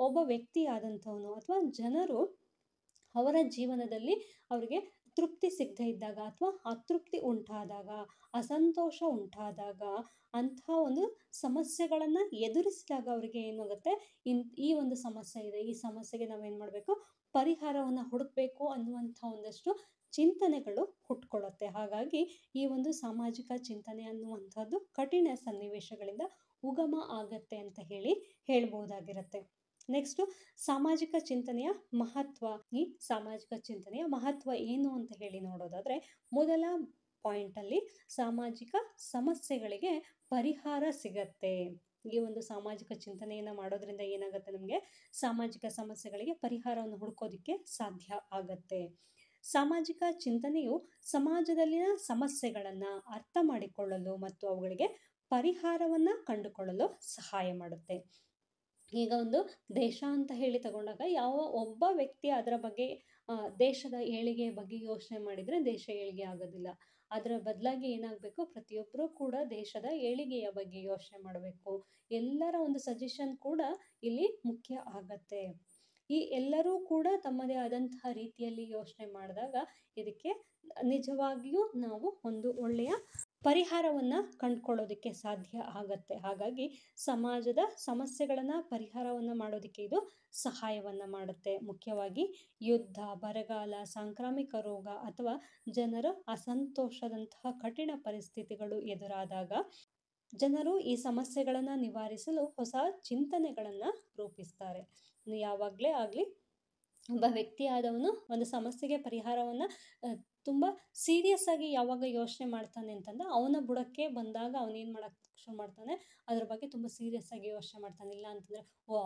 ಒಬ್ಬ ವ್ಯಕ್ತಿ ಆದಂಥವನು ಅಥವಾ ಜನರು ಅವರ ಜೀವನದಲ್ಲಿ ಅವರಿಗೆ ತೃಪ್ತಿ ಸಿಗದೇ ಇದ್ದಾಗ ಅಥವಾ ಅತೃಪ್ತಿ ಉಂಟಾದಾಗ, ಅಸಂತೋಷ ಉಂಟಾದಾಗ, ಅಂಥ ಒಂದು ಸಮಸ್ಯೆಗಳನ್ನು ಎದುರಿಸಿದಾಗ ಅವರಿಗೆ ಏನಾಗುತ್ತೆ, ಈ ಒಂದು ಸಮಸ್ಯೆ ಇದೆ, ಈ ಸಮಸ್ಯೆಗೆ ನಾವೇನು ಮಾಡಬೇಕು, ಪರಿಹಾರವನ್ನು ಹುಡುಕಬೇಕು ಅನ್ನುವಂಥ ಒಂದಷ್ಟು ಚಿಂತನೆಗಳು ಹುಟ್ಕೊಳ್ಳುತ್ತೆ. ಹಾಗಾಗಿ ಈ ಒಂದು ಸಾಮಾಜಿಕ ಚಿಂತನೆ ಅನ್ನುವಂಥದ್ದು ಕಠಿಣ ಸನ್ನಿವೇಶಗಳಿಂದ ಉಗಮ ಆಗತ್ತೆ ಅಂತ ಹೇಳ್ಬೋದಾಗಿರುತ್ತೆ. ನೆಕ್ಸ್ಟ್, ಸಾಮಾಜಿಕ ಚಿಂತನೆಯ ಮಹತ್ವ. ಈ ಸಾಮಾಜಿಕ ಚಿಂತನೆಯ ಮಹತ್ವ ಏನು ಅಂತ ನೋಡೋದಾದ್ರೆ, ಮೊದಲ ಪಾಯಿಂಟ್ ಅಲ್ಲಿ ಸಾಮಾಜಿಕ ಸಮಸ್ಯೆಗಳಿಗೆ ಪರಿಹಾರ ಸಿಗತ್ತೆ. ಈ ಒಂದು ಸಾಮಾಜಿಕ ಚಿಂತನೆಯನ್ನ ಮಾಡೋದ್ರಿಂದ ಏನಾಗುತ್ತೆ, ನಮಗೆ ಸಾಮಾಜಿಕ ಸಮಸ್ಯೆಗಳಿಗೆ ಪರಿಹಾರವನ್ನು ಹುಡುಕೋದಿಕ್ಕೆ ಸಾಧ್ಯ ಆಗತ್ತೆ. ಸಾಮಾಜಿಕ ಚಿಂತನೆಯು ಸಮಾಜದಲ್ಲಿನ ಸಮಸ್ಯೆಗಳನ್ನ ಅರ್ಥ ಮಾಡಿಕೊಳ್ಳಲು ಮತ್ತು ಅವುಗಳಿಗೆ ಪರಿಹಾರವನ್ನ ಕಂಡುಕೊಳ್ಳಲು ಸಹಾಯ ಮಾಡುತ್ತೆ. ಈಗ ಒಂದು ದೇಶ ಅಂತ ತಗೊಂಡಾಗ ಯಾವ ಒಬ್ಬ ವ್ಯಕ್ತಿ ಅದರ ಬಗ್ಗೆ ದೇಶದ ಏಳಿಗೆ ಬಗ್ಗೆ ಯೋಚನೆ ಮಾಡಿದ್ರೆ ದೇಶ ಏಳಿಗೆ ಆಗೋದಿಲ್ಲ. ಅದರ ಬದಲಾಗಿ ಏನಾಗಬೇಕು, ಪ್ರತಿಯೊಬ್ಬರು ಕೂಡ ದೇಶದ ಏಳಿಗೆಯ ಬಗ್ಗೆ ಯೋಚನೆ ಮಾಡಬೇಕು. ಎಲ್ಲರ ಒಂದು ಸಜೆಷನ್ ಕೂಡ ಇಲ್ಲಿ ಮುಖ್ಯ ಆಗತ್ತೆ. ಈ ಎಲ್ಲರೂ ಕೂಡ ತಮ್ಮದೇ ಆದಂತಹ ರೀತಿಯಲ್ಲಿ ಯೋಚನೆ ಮಾಡಿದಾಗ ಇದಕ್ಕೆ ನಿಜವಾಗಿಯೂ ನಾವು ಒಂದು ಒಳ್ಳೆಯ ಪರಿಹಾರವನ್ನ ಕಂಡುಕೊಳ್ಳೋದಕ್ಕೆ ಸಾಧ್ಯ ಆಗತ್ತೆ. ಹಾಗಾಗಿ ಸಮಾಜದ ಸಮಸ್ಯೆಗಳನ್ನ ಪರಿಹಾರವನ್ನ ಮಾಡೋದಕ್ಕೆ ಇದು ಸಹಾಯವನ್ನ ಮಾಡುತ್ತೆ. ಮುಖ್ಯವಾಗಿ ಯುದ್ಧ, ಬರಗಾಲ, ಸಾಂಕ್ರಾಮಿಕ ರೋಗ ಅಥವಾ ಜನರ ಅಸಂತೋಷದಂತಹ ಕಠಿಣ ಪರಿಸ್ಥಿತಿಗಳು ಎದುರಾದಾಗ ಜನರು ಈ ಸಮಸ್ಯೆಗಳನ್ನ ನಿವಾರಿಸಲು ಹೊಸ ಚಿಂತನೆಗಳನ್ನ ರೂಪಿಸ್ತಾರೆ. ಯಾವಾಗಲೇ ಆಗಲಿ ಒಬ್ಬ ವ್ಯಕ್ತಿ ಆದವನು ಒಂದು ಸಮಸ್ಯೆಗೆ ಪರಿಹಾರವನ್ನ ತುಂಬ ಸೀರಿಯಸ್ ಆಗಿ ಯಾವಾಗ ಯೋಚನೆ ಮಾಡ್ತಾನೆ ಅಂತಂದ್ರೆ ಅವನ ಬುಡಕ್ಕೆ ಬಂದಾಗ ಅವನೇನು ಮಾಡಕ್ಕೆ ಶುರು ಮಾಡ್ತಾನೆ, ಅದ್ರ ಬಗ್ಗೆ ತುಂಬ ಸೀರಿಯಸ್ ಆಗಿ ಯೋಚನೆ ಮಾಡ್ತಾನೆ. ಇಲ್ಲ ಅಂತಂದರೆ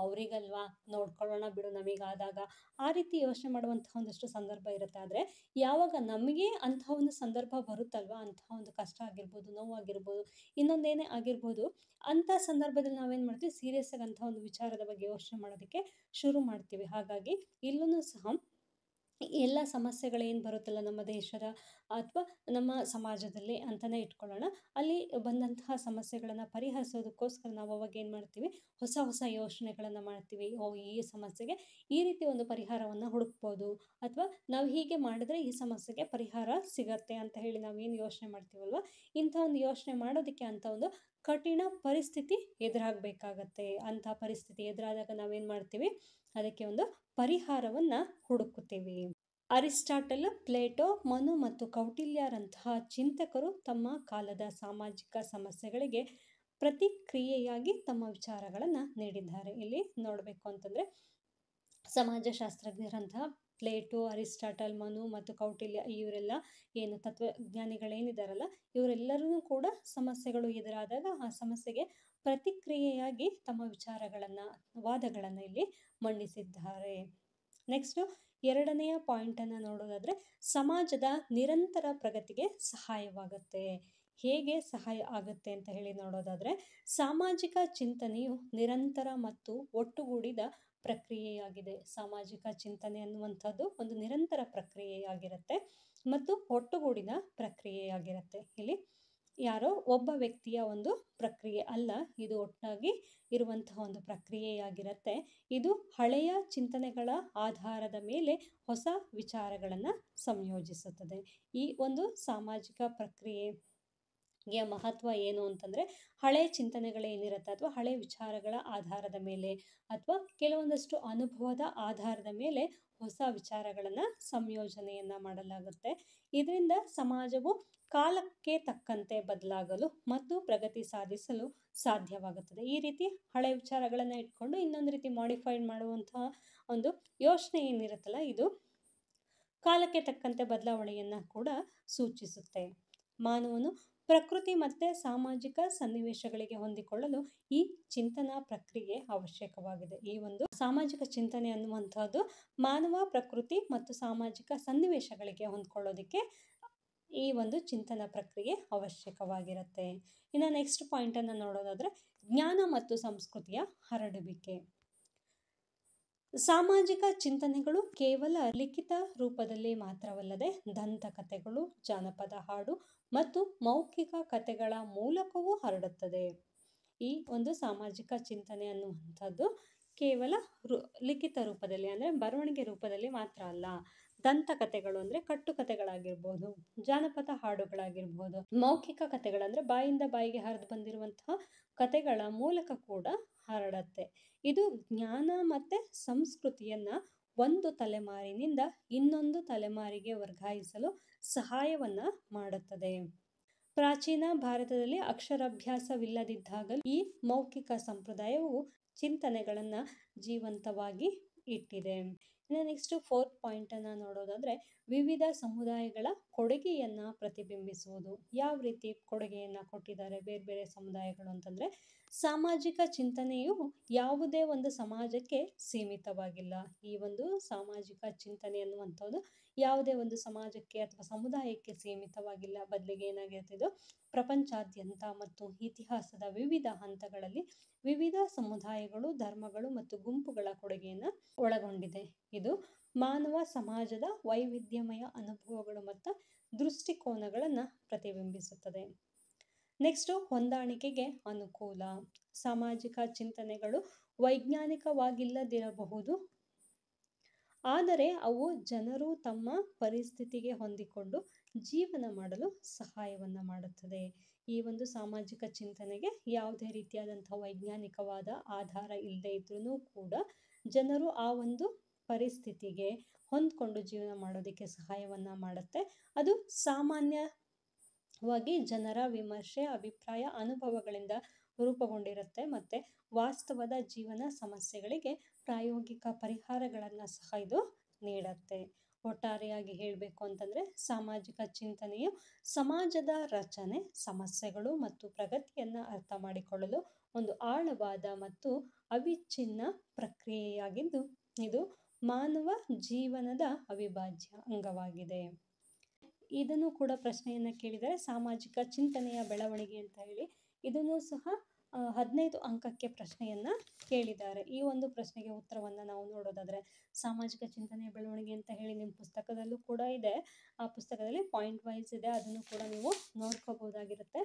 ಅವರಿಗಲ್ವಾ ನೋಡ್ಕೊಳ್ಳೋಣ ಬಿಡು ನಮಗಾದಾಗ, ಆ ರೀತಿ ಯೋಚನೆ ಮಾಡುವಂತಹ ಒಂದಷ್ಟು ಸಂದರ್ಭ ಇರುತ್ತೆ. ಆದರೆ ಯಾವಾಗ ನಮಗೆ ಅಂತಹ ಒಂದು ಸಂದರ್ಭ ಬರುತ್ತಲ್ವ, ಅಂತಹ ಒಂದು ಕಷ್ಟ ಆಗಿರ್ಬೋದು, ನೋವಾಗಿರ್ಬೋದು, ಇನ್ನೊಂದೇನೇ ಆಗಿರ್ಬೋದು, ಅಂಥ ಸಂದರ್ಭದಲ್ಲಿ ನಾವೇನು ಮಾಡ್ತೀವಿ, ಸೀರಿಯಸ್ ಆಗಿ ಅಂತಹ ಒಂದು ವಿಚಾರದ ಬಗ್ಗೆ ಯೋಚನೆ ಮಾಡೋದಕ್ಕೆ ಶುರು ಮಾಡ್ತೀವಿ. ಹಾಗಾಗಿ ಇಲ್ಲೂ ಸಹ ಎಲ್ಲ ಸಮಸ್ಯೆಗಳೇನು ಬರುತ್ತಲ್ಲ ನಮ್ಮ ದೇಶದ ಅಥವಾ ನಮ್ಮ ಸಮಾಜದಲ್ಲಿ ಅಂತಲೇ ಇಟ್ಕೊಳ್ಳೋಣ, ಅಲ್ಲಿ ಬಂದಂತಹ ಸಮಸ್ಯೆಗಳನ್ನು ಪರಿಹರಿಸೋದಕ್ಕೋಸ್ಕರ ನಾವು ಅವಾಗ ಏನು ಮಾಡ್ತೀವಿ, ಹೊಸ ಹೊಸ ಯೋಚನೆಗಳನ್ನು ಮಾಡ್ತೀವಿ. ಈ ಸಮಸ್ಯೆಗೆ ಈ ರೀತಿ ಒಂದು ಪರಿಹಾರವನ್ನು ಹುಡುಕ್ಬೋದು, ಅಥವಾ ನಾವು ಹೀಗೆ ಮಾಡಿದ್ರೆ ಈ ಸಮಸ್ಯೆಗೆ ಪರಿಹಾರ ಸಿಗತ್ತೆ ಅಂತ ನಾವೇನು ಯೋಚನೆ ಮಾಡ್ತೀವಲ್ವ, ಇಂಥ ಒಂದು ಯೋಚನೆ ಮಾಡೋದಕ್ಕೆ ಅಂತ ಒಂದು ಕಠಿಣ ಪರಿಸ್ಥಿತಿ ಎದುರಾಗಬೇಕಾಗತ್ತೆ. ಅಂಥ ಪರಿಸ್ಥಿತಿ ಎದುರಾದಾಗ ನಾವೇನು ಮಾಡ್ತೀವಿ, ಅದಕ್ಕೆ ಒಂದು ಪರಿಹಾರವನ್ನ ಹುಡುಕುತ್ತೀವಿ. ಅರಿಸ್ಟಾಟಲ್, ಪ್ಲೇಟೋ, ಮನು ಮತ್ತು ಕೌಟಿಲ್ಯರಂತಹ ಚಿಂತಕರು ತಮ್ಮ ಕಾಲದ ಸಾಮಾಜಿಕ ಸಮಸ್ಯೆಗಳಿಗೆ ಪ್ರತಿಕ್ರಿಯೆಯಾಗಿ ತಮ್ಮ ವಿಚಾರಗಳನ್ನು ನೀಡಿದ್ದಾರೆ. ಇಲ್ಲಿ ನೋಡಬೇಕು ಅಂತಂದ್ರೆ ಸಮಾಜಶಾಸ್ತ್ರಜ್ಞರಂತಹ ಪ್ಲೇಟೋ, ಅರಿಸ್ಟಾಟಲ್, ಮನು ಮತ್ತು ಕೌಟಿಲ್ಯ ಇವರೆಲ್ಲ ಏನು ತತ್ವಜ್ಞಾನಿಗಳೇನಿದಾರಲ್ಲ, ಇವರೆಲ್ಲರೂ ಕೂಡ ಸಮಸ್ಯೆಗಳು ಎದುರಾದಾಗ ಆ ಸಮಸ್ಯೆಗೆ ಪ್ರತಿಕ್ರಿಯೆಯಾಗಿ ತಮ್ಮ ವಿಚಾರಗಳನ್ನು, ವಾದಗಳನ್ನು ಇಲ್ಲಿ ಮಂಡಿಸಿದ್ದಾರೆ. ನೆಕ್ಸ್ಟ್, ಎರಡನೆಯ ಪಾಯಿಂಟನ್ನು ನೋಡೋದಾದ್ರೆ, ಸಮಾಜದ ನಿರಂತರ ಪ್ರಗತಿಗೆ ಸಹಾಯವಾಗುತ್ತೆ. ಹೇಗೆ ಸಹಾಯ ಆಗುತ್ತೆ ಅಂತ ನೋಡೋದಾದ್ರೆ, ಸಾಮಾಜಿಕ ಚಿಂತನೆಯು ನಿರಂತರ ಮತ್ತು ಒಟ್ಟುಗೂಡಿದ ಪ್ರಕ್ರಿಯೆಯಾಗಿದೆ. ಸಾಮಾಜಿಕ ಚಿಂತನೆ ಅನ್ನುವಂಥದ್ದು ಒಂದು ನಿರಂತರ ಪ್ರಕ್ರಿಯೆಯಾಗಿರುತ್ತೆ ಮತ್ತು ಒಟ್ಟುಗೂಡಿದ ಪ್ರಕ್ರಿಯೆಯಾಗಿರುತ್ತೆ. ಇಲ್ಲಿ ಯಾರೋ ಒಬ್ಬ ವ್ಯಕ್ತಿಯ ಒಂದು ಪ್ರಕ್ರಿಯೆ ಅಲ್ಲ, ಇದು ಒಟ್ಟಾಗಿ ಇರುವಂತಹ ಒಂದು ಪ್ರಕ್ರಿಯೆಯಾಗಿರುತ್ತೆ. ಇದು ಹಳೆಯ ಚಿಂತನೆಗಳ ಆಧಾರದ ಮೇಲೆ ಹೊಸ ವಿಚಾರಗಳನ್ನು ಸಂಯೋಜಿಸುತ್ತದೆ. ಈ ಒಂದು ಸಾಮಾಜಿಕ ಪ್ರಕ್ರಿಯೆಯ ಮಹತ್ವ ಏನು ಅಂತಂದರೆ, ಹಳೆಯ ಚಿಂತನೆಗಳೇನಿರುತ್ತೆ ಅಥವಾ ಹಳೆಯ ವಿಚಾರಗಳ ಆಧಾರದ ಮೇಲೆ ಅಥವಾ ಕೆಲವೊಂದಷ್ಟು ಅನುಭವದ ಆಧಾರದ ಮೇಲೆ ಹೊಸ ವಿಚಾರಗಳನ್ನು ಸಂಯೋಜನೆಯನ್ನು ಮಾಡಲಾಗುತ್ತೆ. ಇದರಿಂದ ಸಮಾಜವು ಕಾಲಕ್ಕೆ ತಕ್ಕಂತೆ ಬದಲಾಗಲು ಮತ್ತು ಪ್ರಗತಿ ಸಾಧಿಸಲು ಸಾಧ್ಯವಾಗುತ್ತದೆ. ಈ ರೀತಿ ಹಳೆ ವಿಚಾರಗಳನ್ನು ಇಟ್ಕೊಂಡು ಇನ್ನೊಂದು ರೀತಿ ಮಾಡಿಫೈಡ್ ಮಾಡುವಂತಹ ಒಂದು ಯೋಚನೆ ಏನಿರುತ್ತಲ್ಲ, ಇದು ಕಾಲಕ್ಕೆ ತಕ್ಕಂತೆ ಬದಲಾವಣೆಯನ್ನು ಕೂಡ ಸೂಚಿಸುತ್ತೆ. ಮಾನವನು ಪ್ರಕೃತಿ ಮತ್ತು ಸಾಮಾಜಿಕ ಸನ್ನಿವೇಶಗಳಿಗೆ ಹೊಂದಿಕೊಳ್ಳಲು ಈ ಚಿಂತನಾ ಪ್ರಕ್ರಿಯೆ ಅವಶ್ಯಕವಾಗಿದೆ. ಈ ಒಂದು ಸಾಮಾಜಿಕ ಚಿಂತನೆ ಅನ್ನುವಂಥದ್ದು ಮಾನವ ಪ್ರಕೃತಿ ಮತ್ತು ಸಾಮಾಜಿಕ ಸನ್ನಿವೇಶಗಳಿಗೆ ಹೊಂದ್ಕೊಳ್ಳೋದಕ್ಕೆ ಈ ಒಂದು ಚಿಂತನಾ ಪ್ರಕ್ರಿಯೆ ಅವಶ್ಯಕವಾಗಿರುತ್ತೆ. ಇನ್ನು ನೆಕ್ಸ್ಟ್ ಪಾಯಿಂಟನ್ನು ನೋಡೋದಾದ್ರೆ, ಜ್ಞಾನ ಮತ್ತು ಸಂಸ್ಕೃತಿಯ ಹರಡುವಿಕೆ. ಸಾಮಾಜಿಕ ಚಿಂತನೆಗಳು ಕೇವಲ ಲಿಖಿತ ರೂಪದಲ್ಲಿ ಮಾತ್ರವಲ್ಲದೆ ದಂತಕಥೆಗಳು, ಜಾನಪದ ಹಾಡು ಮತ್ತು ಮೌಖಿಕ ಕಥೆಗಳ ಮೂಲಕವೂ ಹರಡುತ್ತದೆ. ಈ ಒಂದು ಸಾಮಾಜಿಕ ಚಿಂತನೆ ಅನ್ನುವಂಥದ್ದು ಕೇವಲ ಲಿಖಿತ ರೂಪದಲ್ಲಿ ಅಂದರೆ ಬರವಣಿಗೆ ರೂಪದಲ್ಲಿ ಮಾತ್ರ ಅಲ್ಲ, ದಂತಕಥೆಗಳು ಅಂದರೆ ಕಟ್ಟುಕಥೆಗಳಾಗಿರ್ಬೋದು, ಜಾನಪದ ಹಾಡುಗಳಾಗಿರ್ಬೋದು, ಮೌಖಿಕ ಕಥೆಗಳಂದರೆ ಬಾಯಿಂದ ಬಾಯಿಗೆ ಹರಿದು ಬಂದಿರುವಂತಹ ಕಥೆಗಳ ಮೂಲಕ ಕೂಡ ಹರಡುತ್ತೆ. ಇದು ಜ್ಞಾನ ಮತ್ತು ಸಂಸ್ಕೃತಿಯನ್ನು ಒಂದು ತಲೆಮಾರಿನಿಂದ ಇನ್ನೊಂದು ತಲೆಮಾರಿಗೆ ವರ್ಗಾಯಿಸಲು ಸಹಾಯವನ್ನ ಮಾಡುತ್ತದೆ. ಪ್ರಾಚೀನ ಭಾರತದಲ್ಲಿ ಅಕ್ಷರಾಭ್ಯಾಸವಿಲ್ಲದಿದ್ದಾಗಲೂ ಈ ಮೌಖಿಕ ಸಂಪ್ರದಾಯವು ಚಿಂತನೆಗಳನ್ನು ಜೀವಂತವಾಗಿ ಇಟ್ಟಿದೆ. ಇನ್ನು ನೆಕ್ಸ್ಟ್ 4th ಪಾಯಿಂಟ್ ಅನ್ನ ನೋಡೋದಾದ್ರೆ, ವಿವಿಧ ಸಮುದಾಯಗಳ ಕೊಡುಗೆಯನ್ನ ಪ್ರತಿಬಿಂಬಿಸುವುದು. ಯಾವ ರೀತಿ ಕೊಡುಗೆಯನ್ನ ಕೊಟ್ಟಿದ್ದಾರೆ ಬೇರೆ ಬೇರೆ ಸಮುದಾಯಗಳು ಅಂತಂದ್ರೆ, ಸಾಮಾಜಿಕ ಚಿಂತನೆಯು ಯಾವುದೇ ಒಂದು ಸಮಾಜಕ್ಕೆ ಸೀಮಿತವಾಗಿಲ್ಲ. ಈ ಒಂದು ಸಾಮಾಜಿಕ ಚಿಂತನೆ ಅನ್ನುವಂಥದ್ದು ಯಾವುದೇ ಒಂದು ಸಮಾಜಕ್ಕೆ ಅಥವಾ ಸಮುದಾಯಕ್ಕೆ ಸೀಮಿತವಾಗಿಲ್ಲ. ಬದಲಿಗೆ ಏನಾಗಿರ್ತಿದ್ದು, ಪ್ರಪಂಚಾದ್ಯಂತ ಮತ್ತು ಇತಿಹಾಸದ ವಿವಿಧ ಹಂತಗಳಲ್ಲಿ ವಿವಿಧ ಸಮುದಾಯಗಳು, ಧರ್ಮಗಳು ಮತ್ತು ಗುಂಪುಗಳ ಕೊಡುಗೆಯನ್ನು ಒಳಗೊಂಡಿದೆ. ಇದು ಮಾನವ ಸಮಾಜದ ವೈವಿಧ್ಯಮಯ ಅನುಭವಗಳು ಮತ್ತು ದೃಷ್ಟಿಕೋನಗಳನ್ನು ಪ್ರತಿಬಿಂಬಿಸುತ್ತದೆ. ನೆಕ್ಸ್ಟ್, ಹೊಂದಾಣಿಕೆಗೆ ಅನುಕೂಲ. ಸಾಮಾಜಿಕ ಚಿಂತನೆಗಳು ವೈಜ್ಞಾನಿಕವಾಗಿಲ್ಲದಿರಬಹುದು, ಆದರೆ ಅವು ಜನರು ತಮ್ಮ ಪರಿಸ್ಥಿತಿಗೆ ಹೊಂದಿಕೊಂಡು ಜೀವನ ಮಾಡಲು ಸಹಾಯವನ್ನ ಮಾಡುತ್ತದೆ. ಈ ಒಂದು ಸಾಮಾಜಿಕ ಚಿಂತನೆಗೆ ಯಾವುದೇ ರೀತಿಯಾದಂತಹ ವೈಜ್ಞಾನಿಕವಾದ ಆಧಾರ ಇಲ್ಲದೆ ಇದ್ರೂ ಕೂಡ ಜನರು ಆ ಒಂದು ಪರಿಸ್ಥಿತಿಗೆ ಹೊಂದ್ಕೊಂಡು ಜೀವನ ಮಾಡೋದಕ್ಕೆ ಸಹಾಯವನ್ನ ಮಾಡುತ್ತೆ. ಅದು ಸಾಮಾನ್ಯವಾಗಿ ಜನರ ವಿಮರ್ಶೆ, ಅಭಿಪ್ರಾಯ, ಅನುಭವಗಳಿಂದ ರೂಪುಗೊಂಡಿರುತ್ತೆ ಮತ್ತೆ ವಾಸ್ತವದ ಜೀವನ ಸಮಸ್ಯೆಗಳಿಗೆ ಪ್ರಾಯೋಗಿಕ ಪರಿಹಾರಗಳನ್ನು ಸಹ ಇದು ನೀಡುತ್ತೆ. ಒಟ್ಟಾರೆಯಾಗಿ ಹೇಳಬೇಕು ಅಂತಂದ್ರೆ, ಸಾಮಾಜಿಕ ಚಿಂತನೆಯು ಸಮಾಜದ ರಚನೆ, ಸಮಸ್ಯೆಗಳು ಮತ್ತು ಪ್ರಗತಿಯನ್ನ ಅರ್ಥ ಮಾಡಿಕೊಳ್ಳಲು ಒಂದು ಆಳವಾದ ಮತ್ತು ಅವಿಚ್ಛಿನ್ನ ಪ್ರಕ್ರಿಯೆಯಾಗಿದ್ದು, ಇದು ಮಾನವ ಜೀವನದ ಅವಿಭಾಜ್ಯ ಅಂಗವಾಗಿದೆ. ಇದನ್ನು ಕೂಡ ಪ್ರಶ್ನೆಯನ್ನ ಕೇಳಿದರೆ, ಸಾಮಾಜಿಕ ಚಿಂತನೆಯ ಬೆಳವಣಿಗೆ ಅಂತ ಹೇಳಿ ಇದನ್ನು ಸಹ 15 ಅಂಕಕ್ಕೆ ಪ್ರಶ್ನೆಯನ್ನ ಕೇಳಿದ್ದಾರೆ. ಈ ಒಂದು ಪ್ರಶ್ನೆಗೆ ಉತ್ತರವನ್ನ ನಾವು ನೋಡೋದಾದ್ರೆ, ಸಾಮಾಜಿಕ ಚಿಂತನೆಯ ಬೆಳವಣಿಗೆ ಅಂತ ಹೇಳಿ ನಿಮ್ಮ ಪುಸ್ತಕದಲ್ಲೂ ಕೂಡ ಇದೆ. ಆ ಪುಸ್ತಕದಲ್ಲಿ ಪಾಯಿಂಟ್ ವೈಸ್ ಇದೆ, ಅದನ್ನು ಕೂಡ ನೀವು ನೋಡ್ಕೋಬಹುದಾಗಿರುತ್ತೆ.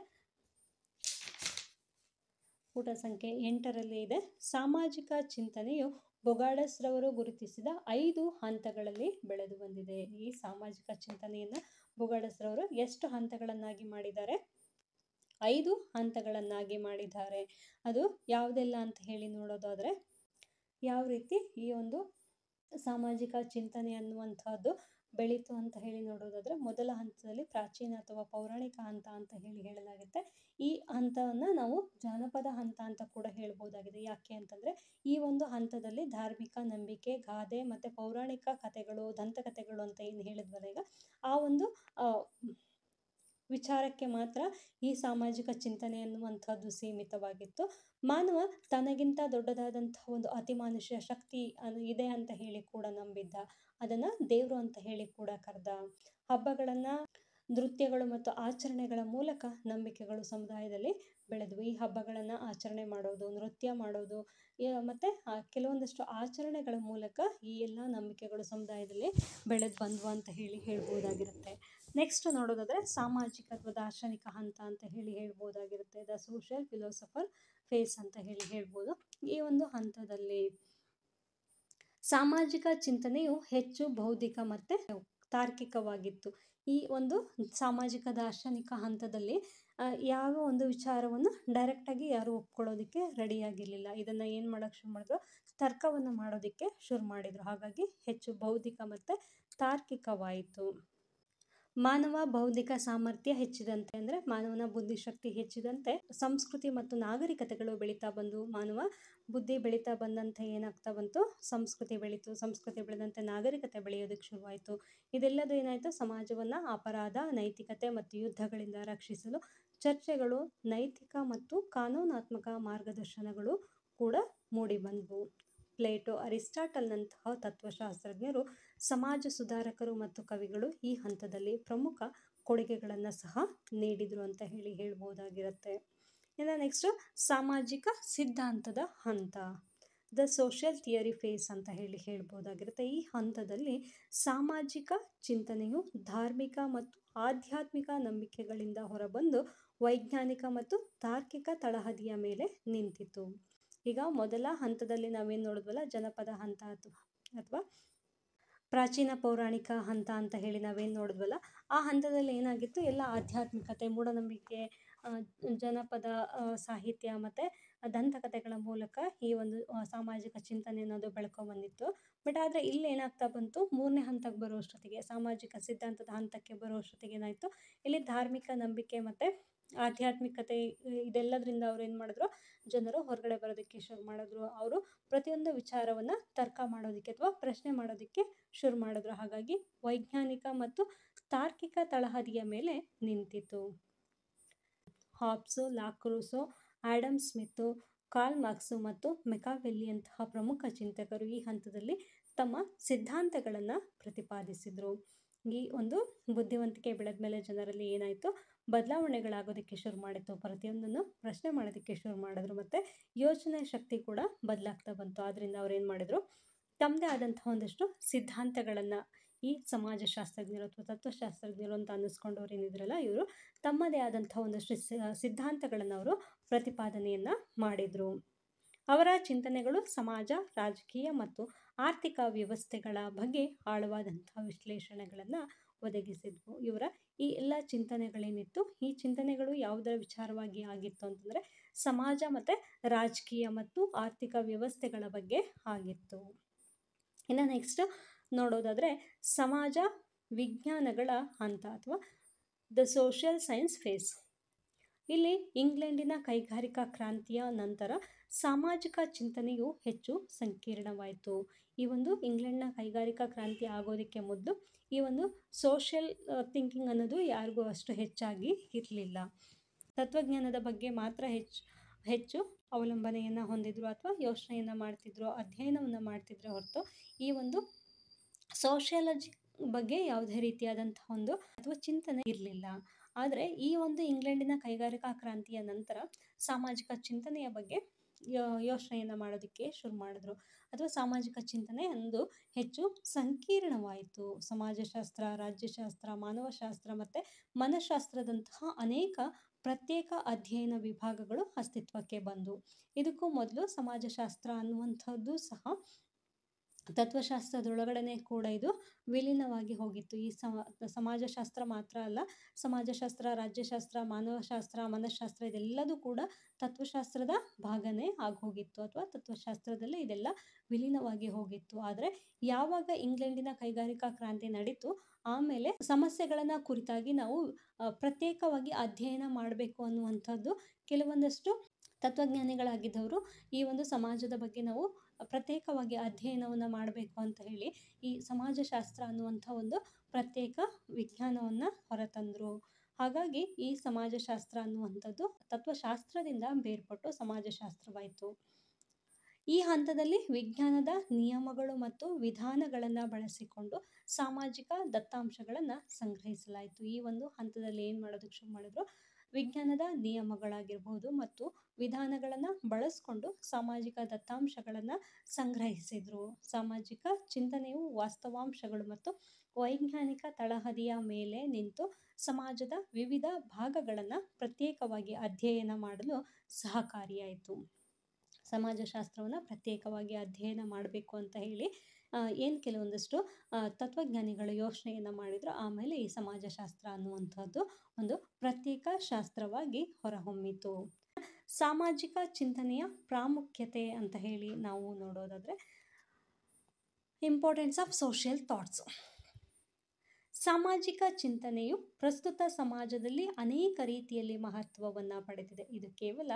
ಪುಟ ಸಂಖ್ಯೆ 8ರಲ್ಲಿ ಇದೆ. ಸಾಮಾಜಿಕ ಚಿಂತನೆಯು ಬೊಗಾಡಸ್ ರವರು ಗುರುತಿಸಿದ 5 ಹಂತಗಳಲ್ಲಿ ಬೆಳೆದು ಬಂದಿದೆ. ಈ ಸಾಮಾಜಿಕ ಚಿಂತನೆಯನ್ನ ಬೊಗಾಡಸ್ ರವರು ಎಷ್ಟು ಹಂತಗಳನ್ನಾಗಿ ಮಾಡಿದ್ದಾರೆ? 5 ಹಂತಗಳನ್ನಾಗಿ ಮಾಡಿದ್ದಾರೆ. ಅದು ಯಾವುದೆಲ್ಲ ಅಂತ ಹೇಳಿ ನೋಡೋದಾದ್ರೆ, ಯಾವ ರೀತಿ ಈ ಒಂದು ಸಾಮಾಜಿಕ ಚಿಂತನೆ ಅನ್ನುವಂಥದ್ದು ಬೆಳೀತು ಅಂತ ಹೇಳಿ ನೋಡೋದಾದ್ರೆ, ಮೊದಲ ಹಂತದಲ್ಲಿ ಪ್ರಾಚೀನ ಅಥವಾ ಪೌರಾಣಿಕ ಹಂತ ಅಂತ ಹೇಳಲಾಗುತ್ತೆ. ಈ ಹಂತವನ್ನ ನಾವು ಜಾನಪದ ಹಂತ ಅಂತ ಕೂಡ ಹೇಳ್ಬೋದಾಗಿದೆ. ಯಾಕೆ ಅಂತಂದ್ರೆ, ಈ ಒಂದು ಹಂತದಲ್ಲಿ ಧಾರ್ಮಿಕ ನಂಬಿಕೆ, ಗಾದೆ ಮತ್ತೆ ಪೌರಾಣಿಕ ಕಥೆಗಳು, ದಂತಕಥೆಗಳು ಅಂತ ಏನು ಹೇಳಿದ್ವಲ್ಲ ಈಗ, ಆ ಒಂದು ವಿಚಾರಕ್ಕೆ ಮಾತ್ರ ಈ ಸಾಮಾಜಿಕ ಚಿಂತನೆ ಅನ್ನುವಂಥದ್ದು ಸೀಮಿತವಾಗಿತ್ತು. ಮಾನವ ತನಗಿಂತ ದೊಡ್ಡದಾದಂತಹ ಒಂದು ಅತಿಮಾನುಷ್ಯ ಶಕ್ತಿ ಇದೆ ಅಂತ ಹೇಳಿ ಕೂಡ ನಂಬಿದ್ದ. ಅದನ್ನ ದೇವರು ಅಂತ ಹೇಳಿ ಕೂಡ ಕರೆದ. ಹಬ್ಬಗಳನ್ನ, ನೃತ್ಯಗಳು ಮತ್ತು ಆಚರಣೆಗಳ ಮೂಲಕ ನಂಬಿಕೆಗಳು ಸಮುದಾಯದಲ್ಲಿ ಬೆಳೆದವು. ಈ ಹಬ್ಬಗಳನ್ನ ಆಚರಣೆ ಮಾಡೋದು, ನೃತ್ಯ ಮಾಡೋದು ಮತ್ತೆ ಕೆಲವೊಂದಷ್ಟು ಆಚರಣೆಗಳ ಮೂಲಕ ಈ ಎಲ್ಲ ನಂಬಿಕೆಗಳು ಸಮುದಾಯದಲ್ಲಿ ಬೆಳೆದು ಬಂದ್ವು ಅಂತ ಹೇಳ್ಬೋದಾಗಿರುತ್ತೆ. ನೆಕ್ಸ್ಟ್ ನೋಡೋದಾದ್ರೆ, ಸಾಮಾಜಿಕ ಅಥವಾ ದಾರ್ಶನಿಕ ಹಂತ ಅಂತ ಹೇಳ್ಬೋದಾಗಿರುತ್ತೆ. ದ ಸೋಷಿಯಲ್ ಫಿಲಾಸಫರ್ ಫೇಸ್ ಅಂತ ಹೇಳ್ಬೋದು. ಈ ಒಂದು ಹಂತದಲ್ಲಿ ಸಾಮಾಜಿಕ ಚಿಂತನೆಯು ಹೆಚ್ಚು ಬೌದ್ಧಿಕ ಮತ್ತೆ ತಾರ್ಕಿಕವಾಗಿತ್ತು. ಈ ಒಂದು ಸಾಮಾಜಿಕ ದಾರ್ಶನಿಕ ಹಂತದಲ್ಲಿ ಯಾವ ಒಂದು ವಿಚಾರವನ್ನು ಡೈರೆಕ್ಟಾಗಿ ಯಾರು ಒಪ್ಕೊಳ್ಳೋದಕ್ಕೆ ರೆಡಿಯಾಗಿರಲಿಲ್ಲ. ಇದನ್ನು ಏನು ಮಾಡೋಕ್ಕೆ ಶುರು ಮಾಡಿದ್ರು? ತರ್ಕವನ್ನು ಮಾಡೋದಕ್ಕೆ ಶುರು ಮಾಡಿದರು. ಹಾಗಾಗಿ ಹೆಚ್ಚು ಬೌದ್ಧಿಕ ಮತ್ತು ತಾರ್ಕಿಕವಾಯಿತು. ಮಾನವ ಬೌದ್ಧಿಕ ಸಾಮರ್ಥ್ಯ ಹೆಚ್ಚಿದಂತೆ, ಅಂದರೆ ಮಾನವನ ಬುದ್ಧಿಶಕ್ತಿ ಹೆಚ್ಚಿದಂತೆ ಸಂಸ್ಕೃತಿ ಮತ್ತು ನಾಗರಿಕತೆಗಳು ಬೆಳೀತಾ ಬಂದು, ಮಾನವ ಬುದ್ಧಿ ಬೆಳೀತಾ ಬಂದಂತೆ ಏನಾಗ್ತಾ ಬಂತು? ಸಂಸ್ಕೃತಿ ಬೆಳೀತು. ಸಂಸ್ಕೃತಿ ಬೆಳೆದಂತೆ ನಾಗರಿಕತೆ ಬೆಳೆಯೋದಕ್ಕೆ ಶುರುವಾಯಿತು. ಇದೆಲ್ಲದೂ ಏನಾಯಿತು? ಸಮಾಜವನ್ನು ಅಪರಾಧ, ನೈತಿಕತೆ ಮತ್ತು ಯುದ್ಧಗಳಿಂದ ರಕ್ಷಿಸಲು ಚರ್ಚೆಗಳು, ನೈತಿಕ ಮತ್ತು ಕಾನೂನಾತ್ಮಕ ಮಾರ್ಗದರ್ಶನಗಳು ಕೂಡ ಮೂಡಿಬಂದವು. ಪ್ಲೇಟೋ, ಅರಿಸ್ಟಾಟಲ್ನಂತಹ ತತ್ವಶಾಸ್ತ್ರಜ್ಞರು, ಸಮಾಜ ಸುಧಾರಕರು ಮತ್ತು ಕವಿಗಳು ಈ ಹಂತದಲ್ಲಿ ಪ್ರಮುಖ ಕೊಡುಗೆಗಳನ್ನು ಸಹ ನೀಡಿದರು ಅಂತ ಹೇಳ್ಬೋದಾಗಿರುತ್ತೆ. ಇನ್ನು ನೆಕ್ಸ್ಟ್, ಸಾಮಾಜಿಕ ಸಿದ್ಧಾಂತದ ಹಂತ, ದ ಸೋಷಿಯಲ್ ಥಿಯರಿ ಫೇಸ್ ಅಂತ ಹೇಳ್ಬೋದಾಗಿರುತ್ತೆ. ಈ ಹಂತದಲ್ಲಿ ಸಾಮಾಜಿಕ ಚಿಂತನೆಯು ಧಾರ್ಮಿಕ ಮತ್ತು ಆಧ್ಯಾತ್ಮಿಕ ನಂಬಿಕೆಗಳಿಂದ ಹೊರಬಂದು ವೈಜ್ಞಾನಿಕ ಮತ್ತು ತಾರ್ಕಿಕ ತಳಹದಿಯ ಮೇಲೆ ನಿಂತಿತು. ಈಗ ಮೊದಲ ಹಂತದಲ್ಲಿ ನಾವೇನು ನೋಡಿದ್ವಲ್ಲ, ಜನಪದ ಹಂತ ಅಥವಾ ಪ್ರಾಚೀನ ಪೌರಾಣಿಕ ಹಂತ ಅಂತ ನಾವೇನು ನೋಡಿದ್ವಲ್ಲ, ಆ ಹಂತದಲ್ಲಿ ಏನಾಗಿತ್ತು? ಎಲ್ಲ ಆಧ್ಯಾತ್ಮಿಕತೆ, ಮೂಢನಂಬಿಕೆ, ಜನಪದ ಸಾಹಿತ್ಯ ಮತ್ತು ದಂತಕಥೆಗಳ ಮೂಲಕ ಈ ಒಂದು ಸಾಮಾಜಿಕ ಚಿಂತನೆ ಅನ್ನೋದು ಬೆಳ್ಕೊಂಡ್ಬಂದಿತ್ತು. ಬಟ್ ಆದರೆ ಇಲ್ಲಿ ಏನಾಗ್ತಾ ಬಂತು, 3ನೇ ಹಂತಕ್ಕೆ ಬರುವಷ್ಟೊತ್ತಿಗೆ, ಸಾಮಾಜಿಕ ಸಿದ್ಧಾಂತದ ಹಂತಕ್ಕೆ ಬರುವಷ್ಟೊತ್ತಿಗೆ ಏನಾಯಿತು, ಇಲ್ಲಿ ಧಾರ್ಮಿಕ ನಂಬಿಕೆ ಮತ್ತು ಆಧ್ಯಾತ್ಮಿಕತೆ ಇದೆಲ್ಲದರಿಂದ ಅವ್ರು ಏನು ಮಾಡಿದ್ರು, ಜನರು ಹೊರಗಡೆ ಬರೋದಕ್ಕೆ ಶುರು ಮಾಡಿದ್ರು. ಅವರು ಪ್ರತಿಯೊಂದು ವಿಚಾರವನ್ನು ತರ್ಕ ಮಾಡೋದಕ್ಕೆ ಅಥವಾ ಪ್ರಶ್ನೆ ಮಾಡೋದಕ್ಕೆ ಶುರು ಮಾಡಿದ್ರು. ಹಾಗಾಗಿ ವೈಜ್ಞಾನಿಕ ಮತ್ತು ತಾರ್ಕಿಕ ತಳಹದಿಯ ಮೇಲೆ ನಿಂತಿತು. ಹಾಬ್ಸು, ಲಾಕ್ರೂಸೋ, ಆಡಮ್ ಸ್ಮಿತ್ತು, ಕಾರ್ಲ್ ಮಾರ್ಕ್ಸು ಮತ್ತು ಮೆಕಾವೆಲ್ಲಿಯಂತಹ ಪ್ರಮುಖ ಚಿಂತಕರು ಈ ಹಂತದಲ್ಲಿ ತಮ್ಮ ಸಿದ್ಧಾಂತಗಳನ್ನು ಪ್ರತಿಪಾದಿಸಿದರು. ಈ ಒಂದು ಬುದ್ಧಿವಂತಿಕೆ ಬೆಳೆದ ಮೇಲೆ ಜನರಲ್ಲಿ ಏನಾಯಿತು, ಬದಲಾವಣೆಗಳಾಗೋದಕ್ಕೆ ಶುರು ಮಾಡಿತ್ತು. ಪ್ರತಿಯೊಂದನ್ನು ಪ್ರಶ್ನೆ ಮಾಡೋದಕ್ಕೆ ಶುರು ಮಾಡಿದ್ರು ಮತ್ತು ಯೋಚನೆ ಶಕ್ತಿ ಕೂಡ ಬದಲಾಗ್ತಾ ಬಂತು. ಆದ್ದರಿಂದ ಅವ್ರು ಏನು ಮಾಡಿದರು, ತಮ್ಮದೇ ಆದಂತಹ ಒಂದಷ್ಟು ಸಿದ್ಧಾಂತಗಳನ್ನು ಈ ಸಮಾಜಶಾಸ್ತ್ರಜ್ಞರು ಅಥವಾ ತತ್ವಶಾಸ್ತ್ರಜ್ಞರು ಅಂತ ಅನ್ನಿಸ್ಕೊಂಡವ್ರು ಏನಿದ್ರಲ್ಲ, ಇವರು ತಮ್ಮದೇ ಆದಂಥ ಒಂದಷ್ಟು ಸಿದ್ಧಾಂತಗಳನ್ನು ಅವರು ಪ್ರತಿಪಾದನೆಯನ್ನು ಮಾಡಿದರು. ಅವರ ಚಿಂತನೆಗಳು ಸಮಾಜ, ರಾಜಕೀಯ ಮತ್ತು ಆರ್ಥಿಕ ವ್ಯವಸ್ಥೆಗಳ ಬಗ್ಗೆ ಆಳವಾದಂತಹ ವಿಶ್ಲೇಷಣೆಗಳನ್ನು ಒದಗಿಸಿದ್ವು. ಇವರ ಈ ಎಲ್ಲ ಚಿಂತನೆಗಳೇನಿತ್ತು, ಈ ಚಿಂತನೆಗಳು ಯಾವುದರ ವಿಚಾರವಾಗಿ ಆಗಿತ್ತು ಅಂತಂದರೆ ಸಮಾಜ ಮತ್ತು ರಾಜಕೀಯ ಮತ್ತು ಆರ್ಥಿಕ ವ್ಯವಸ್ಥೆಗಳ ಬಗ್ಗೆ ಆಗಿತ್ತು. ಇನ್ನು ನೆಕ್ಸ್ಟ್ ನೋಡೋದಾದರೆ ಸಮಾಜ ವಿಜ್ಞಾನಗಳ ಹಂತ ಅಥವಾ ದ ಸೋಷಿಯಲ್ ಸೈನ್ಸ್ ಫೇಸ್. ಇಲ್ಲಿ ಇಂಗ್ಲೆಂಡಿನ ಕೈಗಾರಿಕಾ ಕ್ರಾಂತಿಯ ನಂತರ ಸಾಮಾಜಿಕ ಚಿಂತನೆಯು ಹೆಚ್ಚು ಸಂಕೀರ್ಣವಾಯಿತು. ಈ ಒಂದು ಇಂಗ್ಲೆಂಡ್ನ ಕೈಗಾರಿಕಾ ಕ್ರಾಂತಿ ಆಗೋದಕ್ಕೆ ಮೊದಲು ಈ ಒಂದು ಸೋಷಿಯಲ್ ಥಿಂಕಿಂಗ್ ಅನ್ನೋದು ಯಾರಿಗೂ ಅಷ್ಟು ಹೆಚ್ಚಾಗಿ ಇರಲಿಲ್ಲ. ತತ್ವಜ್ಞಾನದ ಬಗ್ಗೆ ಮಾತ್ರ ಹೆಚ್ಚು ಅವಲಂಬನೆಯನ್ನು ಹೊಂದಿದ್ರು ಅಥವಾ ಯೋಚನೆಯನ್ನು ಮಾಡ್ತಿದ್ರು, ಅಧ್ಯಯನವನ್ನು ಮಾಡ್ತಿದ್ರೆ ಹೊರತು ಈ ಒಂದು ಸೋಷಿಯಾಲಜಿ ಬಗ್ಗೆ ಯಾವುದೇ ರೀತಿಯಾದಂತಹ ಒಂದು ಅಥವಾ ಚಿಂತನೆ ಇರಲಿಲ್ಲ. ಆದರೆ ಈ ಒಂದು ಇಂಗ್ಲೆಂಡಿನ ಕೈಗಾರಿಕಾ ಕ್ರಾಂತಿಯ ನಂತರ ಸಾಮಾಜಿಕ ಚಿಂತನೆಯ ಬಗ್ಗೆ ಯೋಚನೆಯನ್ನು ಮಾಡೋದಕ್ಕೆ ಶುರು ಮಾಡಿದ್ರು ಅಥವಾ ಸಾಮಾಜಿಕ ಚಿಂತನೆ ಒಂದು ಹೆಚ್ಚು ಸಂಕೀರ್ಣವಾಯಿತು. ಸಮಾಜಶಾಸ್ತ್ರ, ರಾಜ್ಯಶಾಸ್ತ್ರ, ಮಾನವಶಾಸ್ತ್ರ ಮತ್ತು ಮನಃಶಾಸ್ತ್ರದಂತಹ ಅನೇಕ ಪ್ರತ್ಯೇಕ ಅಧ್ಯಯನ ವಿಭಾಗಗಳು ಅಸ್ತಿತ್ವಕ್ಕೆ ಬಂದವು. ಇದಕ್ಕೂ ಮೊದಲು ಸಮಾಜಶಾಸ್ತ್ರ ಅನ್ನುವಂಥದ್ದು ಸಹ ತತ್ವಶಾಸ್ತ್ರದೊಳಗಡೆ ಕೂಡ ಇದು ವಿಲೀನವಾಗಿ ಹೋಗಿತ್ತು. ಈ ಸಮಾಜಶಾಸ್ತ್ರ ಮಾತ್ರ ಅಲ್ಲ, ಸಮಾಜಶಾಸ್ತ್ರ, ರಾಜ್ಯಶಾಸ್ತ್ರ, ಮಾನವಶಾಸ್ತ್ರ, ಮನಃಶಾಸ್ತ್ರ ಇದೆಲ್ಲದೂ ಕೂಡ ತತ್ವಶಾಸ್ತ್ರದ ಭಾಗನೇ ಆಗೋಗಿತ್ತು ಅಥವಾ ತತ್ವಶಾಸ್ತ್ರದಲ್ಲೇ ಇದೆಲ್ಲ ವಿಲೀನವಾಗಿ ಹೋಗಿತ್ತು. ಆದರೆ ಯಾವಾಗ ಇಂಗ್ಲೆಂಡಿನ ಕೈಗಾರಿಕಾ ಕ್ರಾಂತಿ ನಡೀತು, ಆಮೇಲೆ ಸಮಸ್ಯೆಗಳನ್ನು ಕುರಿತಾಗಿ ನಾವು ಪ್ರತ್ಯೇಕವಾಗಿ ಅಧ್ಯಯನ ಮಾಡಬೇಕು ಅನ್ನುವಂಥದ್ದು ಕೆಲವೊಂದಷ್ಟು ತತ್ವಜ್ಞಾನಿಗಳಾಗಿದ್ದವರು ಈ ಒಂದು ಸಮಾಜದ ಬಗ್ಗೆ ನಾವು ಪ್ರತ್ಯೇಕವಾಗಿ ಅಧ್ಯಯನವನ್ನು ಮಾಡಬೇಕು ಅಂತ ಹೇಳಿ ಈ ಸಮಾಜಶಾಸ್ತ್ರ ಅನ್ನುವಂಥ ಒಂದು ಪ್ರತ್ಯೇಕ ವಿಜ್ಞಾನವನ್ನು ಹೊರತಂದರು. ಹಾಗಾಗಿ ಈ ಸಮಾಜಶಾಸ್ತ್ರ ಅನ್ನುವಂಥದ್ದು ತತ್ವಶಾಸ್ತ್ರದಿಂದ ಬೇರ್ಪಟ್ಟು ಸಮಾಜಶಾಸ್ತ್ರವಾಯಿತು. ಈ ಹಂತದಲ್ಲಿ ವಿಜ್ಞಾನದ ನಿಯಮಗಳು ಮತ್ತು ವಿಧಾನಗಳನ್ನು ಬಳಸಿಕೊಂಡು ಸಾಮಾಜಿಕ ದತ್ತಾಂಶಗಳನ್ನು ಸಂಗ್ರಹಿಸಲಾಯಿತು. ಈ ಒಂದು ಹಂತದಲ್ಲಿ ಏನು ಮಾಡೋದಕ್ಕೆ ಶುರು ಮಾಡಿದ್ರು, ವಿಜ್ಞಾನದ ನಿಯಮಗಳಾಗಿರ್ಬೋದು ಮತ್ತು ವಿಧಾನಗಳನ್ನು ಬಳಸ್ಕೊಂಡು ಸಾಮಾಜಿಕ ದತ್ತಾಂಶಗಳನ್ನು ಸಂಗ್ರಹಿಸಿದರು. ಸಾಮಾಜಿಕ ಚಿಂತನೆಯು ವಾಸ್ತವಾಂಶಗಳು ಮತ್ತು ವೈಜ್ಞಾನಿಕ ತಳಹದಿಯ ಮೇಲೆ ನಿಂತು ಸಮಾಜದ ವಿವಿಧ ಭಾಗಗಳನ್ನು ಪ್ರತ್ಯೇಕವಾಗಿ ಅಧ್ಯಯನ ಮಾಡಲು ಸಹಕಾರಿಯಾಯಿತು. ಸಮಾಜಶಾಸ್ತ್ರವನ್ನು ಪ್ರತ್ಯೇಕವಾಗಿ ಅಧ್ಯಯನ ಮಾಡಬೇಕು ಅಂತ ಹೇಳಿ ಏನು ಕೆಲವೊಂದಷ್ಟು ತತ್ವಜ್ಞಾನಿಗಳು ಯೋಚನೆಯನ್ನು ಮಾಡಿದ್ರು. ಆಮೇಲೆ ಈ ಸಮಾಜಶಾಸ್ತ್ರ ಅನ್ನುವಂಥದ್ದು ಒಂದು ಪ್ರತ್ಯೇಕ ಶಾಸ್ತ್ರವಾಗಿ ಹೊರಹೊಮ್ಮಿತು. ಸಾಮಾಜಿಕ ಚಿಂತನೆಯ ಪ್ರಾಮುಖ್ಯತೆ ಅಂತ ಹೇಳಿ ನಾವು ನೋಡೋದಾದರೆ ಇಂಪಾರ್ಟೆನ್ಸ್ ಆಫ್ ಸೋಷಿಯಲ್ ಥಾಟ್ಸ್. ಸಾಮಾಜಿಕ ಚಿಂತನೆಯು ಪ್ರಸ್ತುತ ಸಮಾಜದಲ್ಲಿ ಅನೇಕ ರೀತಿಯಲ್ಲಿ ಮಹತ್ವವನ್ನು ಪಡೆದಿದೆ. ಇದು ಕೇವಲ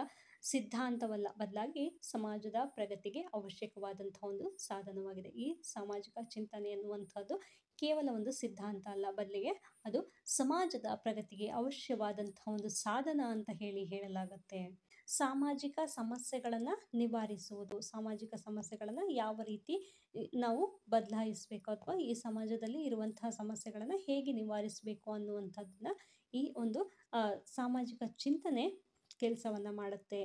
ಸಿದ್ಧಾಂತವಲ್ಲ, ಬದಲಾಗಿ ಸಮಾಜದ ಪ್ರಗತಿಗೆ ಅವಶ್ಯಕವಾದಂಥ ಒಂದು ಸಾಧನವಾಗಿದೆ. ಈ ಸಾಮಾಜಿಕ ಚಿಂತನೆ ಅನ್ನುವಂಥದ್ದು ಕೇವಲ ಒಂದು ಸಿದ್ಧಾಂತ ಅಲ್ಲ, ಬದಲಿಗೆ ಅದು ಸಮಾಜದ ಪ್ರಗತಿಗೆ ಅವಶ್ಯವಾದಂಥ ಒಂದು ಸಾಧನ ಅಂತ ಹೇಳಲಾಗುತ್ತೆ. ಸಾಮಾಜಿಕ ಸಮಸ್ಯೆಗಳನ್ನು ನಿವಾರಿಸುವುದು, ಸಾಮಾಜಿಕ ಸಮಸ್ಯೆಗಳನ್ನು ಯಾವ ರೀತಿ ನಾವು ಬದಲಾಯಿಸಬೇಕು ಅಥವಾ ಈ ಸಮಾಜದಲ್ಲಿ ಇರುವಂತಹ ಸಮಸ್ಯೆಗಳನ್ನು ಹೇಗೆ ನಿವಾರಿಸಬೇಕು ಅನ್ನುವಂಥದ್ದನ್ನ ಈ ಒಂದು ಸಾಮಾಜಿಕ ಚಿಂತನೆ ಕೆಲಸವನ್ನು ಮಾಡುತ್ತೆ.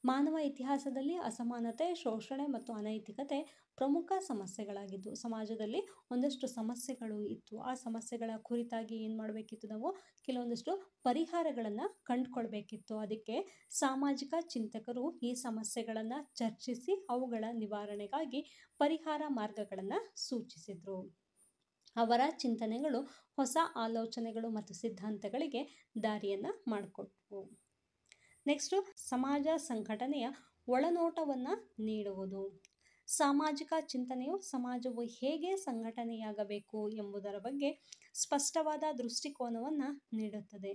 ಮಾನವ ಇತಿಹಾಸದಲ್ಲಿ ಅಸಮಾನತೆ, ಶೋಷಣೆ ಮತ್ತು ಅನೈತಿಕತೆ ಪ್ರಮುಖ ಸಮಸ್ಯೆಗಳಾಗಿದ್ದು, ಸಮಾಜದಲ್ಲಿ ಒಂದಷ್ಟು ಸಮಸ್ಯೆಗಳು ಇತ್ತು. ಆ ಸಮಸ್ಯೆಗಳ ಕುರಿತಾಗಿ ಏನು ಮಾಡಬೇಕಿತ್ತು, ನಾವು ಕೆಲವೊಂದಷ್ಟು ಪರಿಹಾರಗಳನ್ನು ಕಂಡುಕೊಳ್ಬೇಕಿತ್ತು. ಅದಕ್ಕೆ ಸಾಮಾಜಿಕ ಚಿಂತಕರು ಈ ಸಮಸ್ಯೆಗಳನ್ನು ಚರ್ಚಿಸಿ ಅವುಗಳ ನಿವಾರಣೆಗಾಗಿ ಪರಿಹಾರ ಮಾರ್ಗಗಳನ್ನು ಸೂಚಿಸಿದರು. ಅವರ ಚಿಂತನೆಗಳು ಹೊಸ ಆಲೋಚನೆಗಳು ಮತ್ತು ಸಿದ್ಧಾಂತಗಳಿಗೆ ದಾರಿಯನ್ನು ಮಾಡಿಕೊಟ್ವು. ನೆಕ್ಸ್ಟು ಸಮಾಜ ಸಂಘಟನೆಯ ಒಳನೋಟವನ್ನು ನೀಡುವುದು. ಸಾಮಾಜಿಕ ಚಿಂತನೆಯು ಸಮಾಜವು ಹೇಗೆ ಸಂಘಟನೆಯಾಗಬೇಕು ಎಂಬುದರ ಬಗ್ಗೆ ಸ್ಪಷ್ಟವಾದ ದೃಷ್ಟಿಕೋನವನ್ನು ನೀಡುತ್ತದೆ.